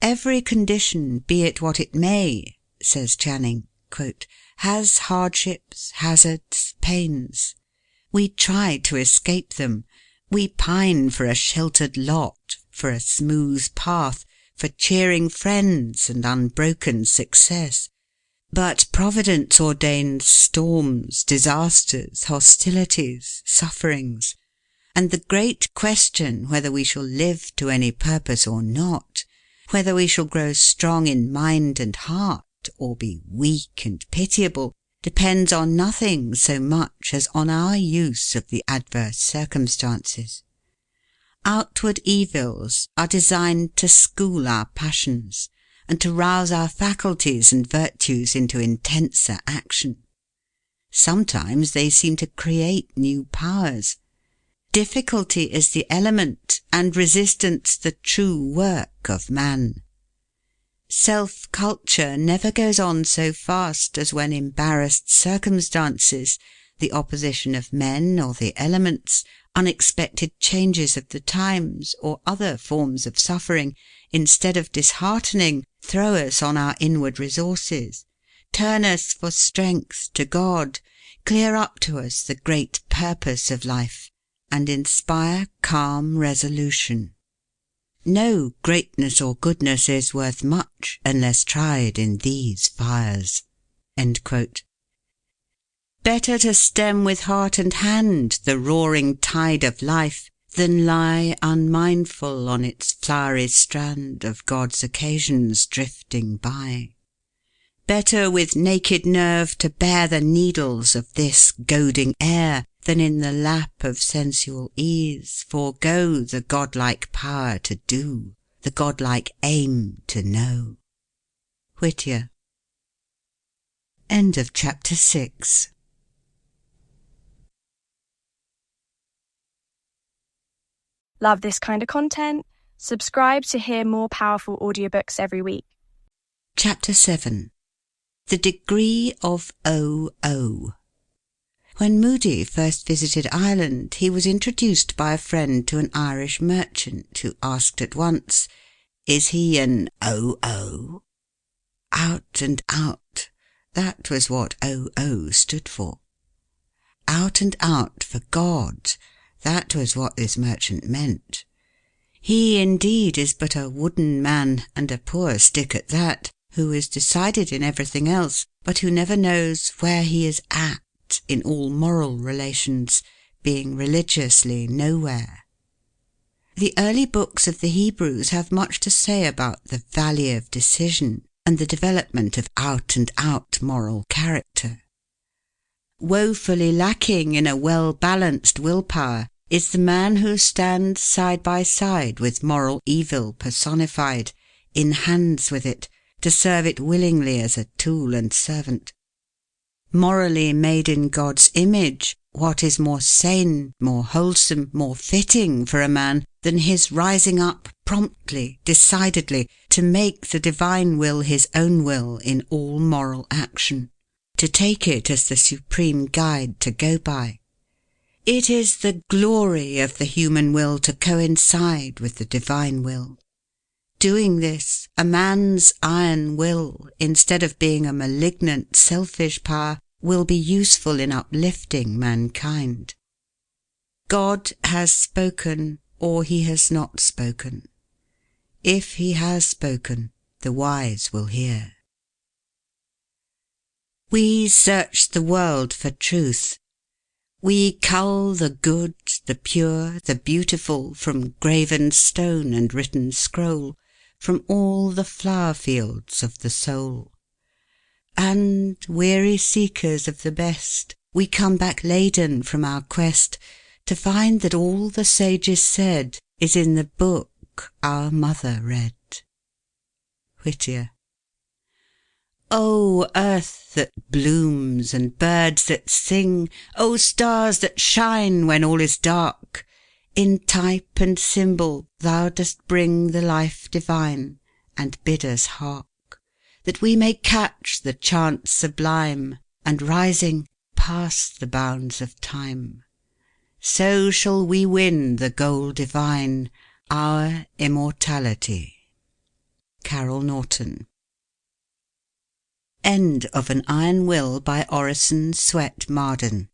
[SPEAKER 2] "Every condition, be it what it may," says Channing, quote, "has hardships, hazards, pains. We try to escape them. We pine for a sheltered lot, for a smooth path, for cheering friends and unbroken success. But Providence ordains storms, disasters, hostilities, sufferings, and the great question whether we shall live to any purpose or not, whether we shall grow strong in mind and heart or be weak and pitiable, depends on nothing so much as on our use of the adverse circumstances. Outward evils are designed to school our passions, and to rouse our faculties and virtues into intenser action. Sometimes they seem to create new powers. Difficulty is the element, and resistance the true work of man. Self-culture never goes on so fast as when embarrassed circumstances, the opposition of men or the elements, unexpected changes of the times, or other forms of suffering, instead of disheartening, throw us on our inward resources, turn us for strength to God, clear up to us the great purpose of life, and inspire calm resolution. No greatness or goodness is worth much unless tried in these fires." End quote. "Better to stem with heart and hand the roaring tide of life than lie unmindful on its flowery strand of God's occasions drifting by. Better with naked nerve to bear the needles of this goading air than in the lap of sensual ease forego the godlike power to do, the godlike aim to know." Whittier. End of chapter 6.
[SPEAKER 3] Love this kind of content? Subscribe to hear more powerful audiobooks every week.
[SPEAKER 2] Chapter 7. The Degree of O.O. When Moody first visited Ireland, he was introduced by a friend to an Irish merchant who asked at once, "Is he an O.O.?" Out and out. That was what O.O. stood for. Out and out for God. That was what this merchant meant. He indeed is but a wooden man, and a poor stick at that, who is decided in everything else, but who never knows where he is at in all moral relations, being religiously nowhere. The early books of the Hebrews have much to say about the valley of decision and the development of out-and-out moral character. Woefully lacking in a well-balanced willpower is the man who stands side by side with moral evil personified, in hands with it, to serve it willingly as a tool and servant. Morally made in God's image, what is more sane, more wholesome, more fitting for a man than his rising up promptly, decidedly, to make the divine will his own will in all moral action, to take it as the supreme guide to go by? It is the glory of the human will to coincide with the divine will. Doing this, a man's iron will, instead of being a malignant, selfish power, will be useful in uplifting mankind. God has spoken, or he has not spoken. If he has spoken, the wise will hear. We search the world for truth. We cull the good, the pure, the beautiful from graven stone and written scroll, from all the flower fields of the soul. And, weary seekers of the best, we come back laden from our quest, to find that all the sages said is in the book our mother read. Whittier. O earth that blooms and birds that sing, O stars that shine when all is dark, in type and symbol thou dost bring the life divine, and bid us hark, that we may catch the chant sublime, and rising, pass the bounds of time. So shall we win the goal divine, our immortality. Carol Norton. End of An Iron Will by Orison Swett Marden.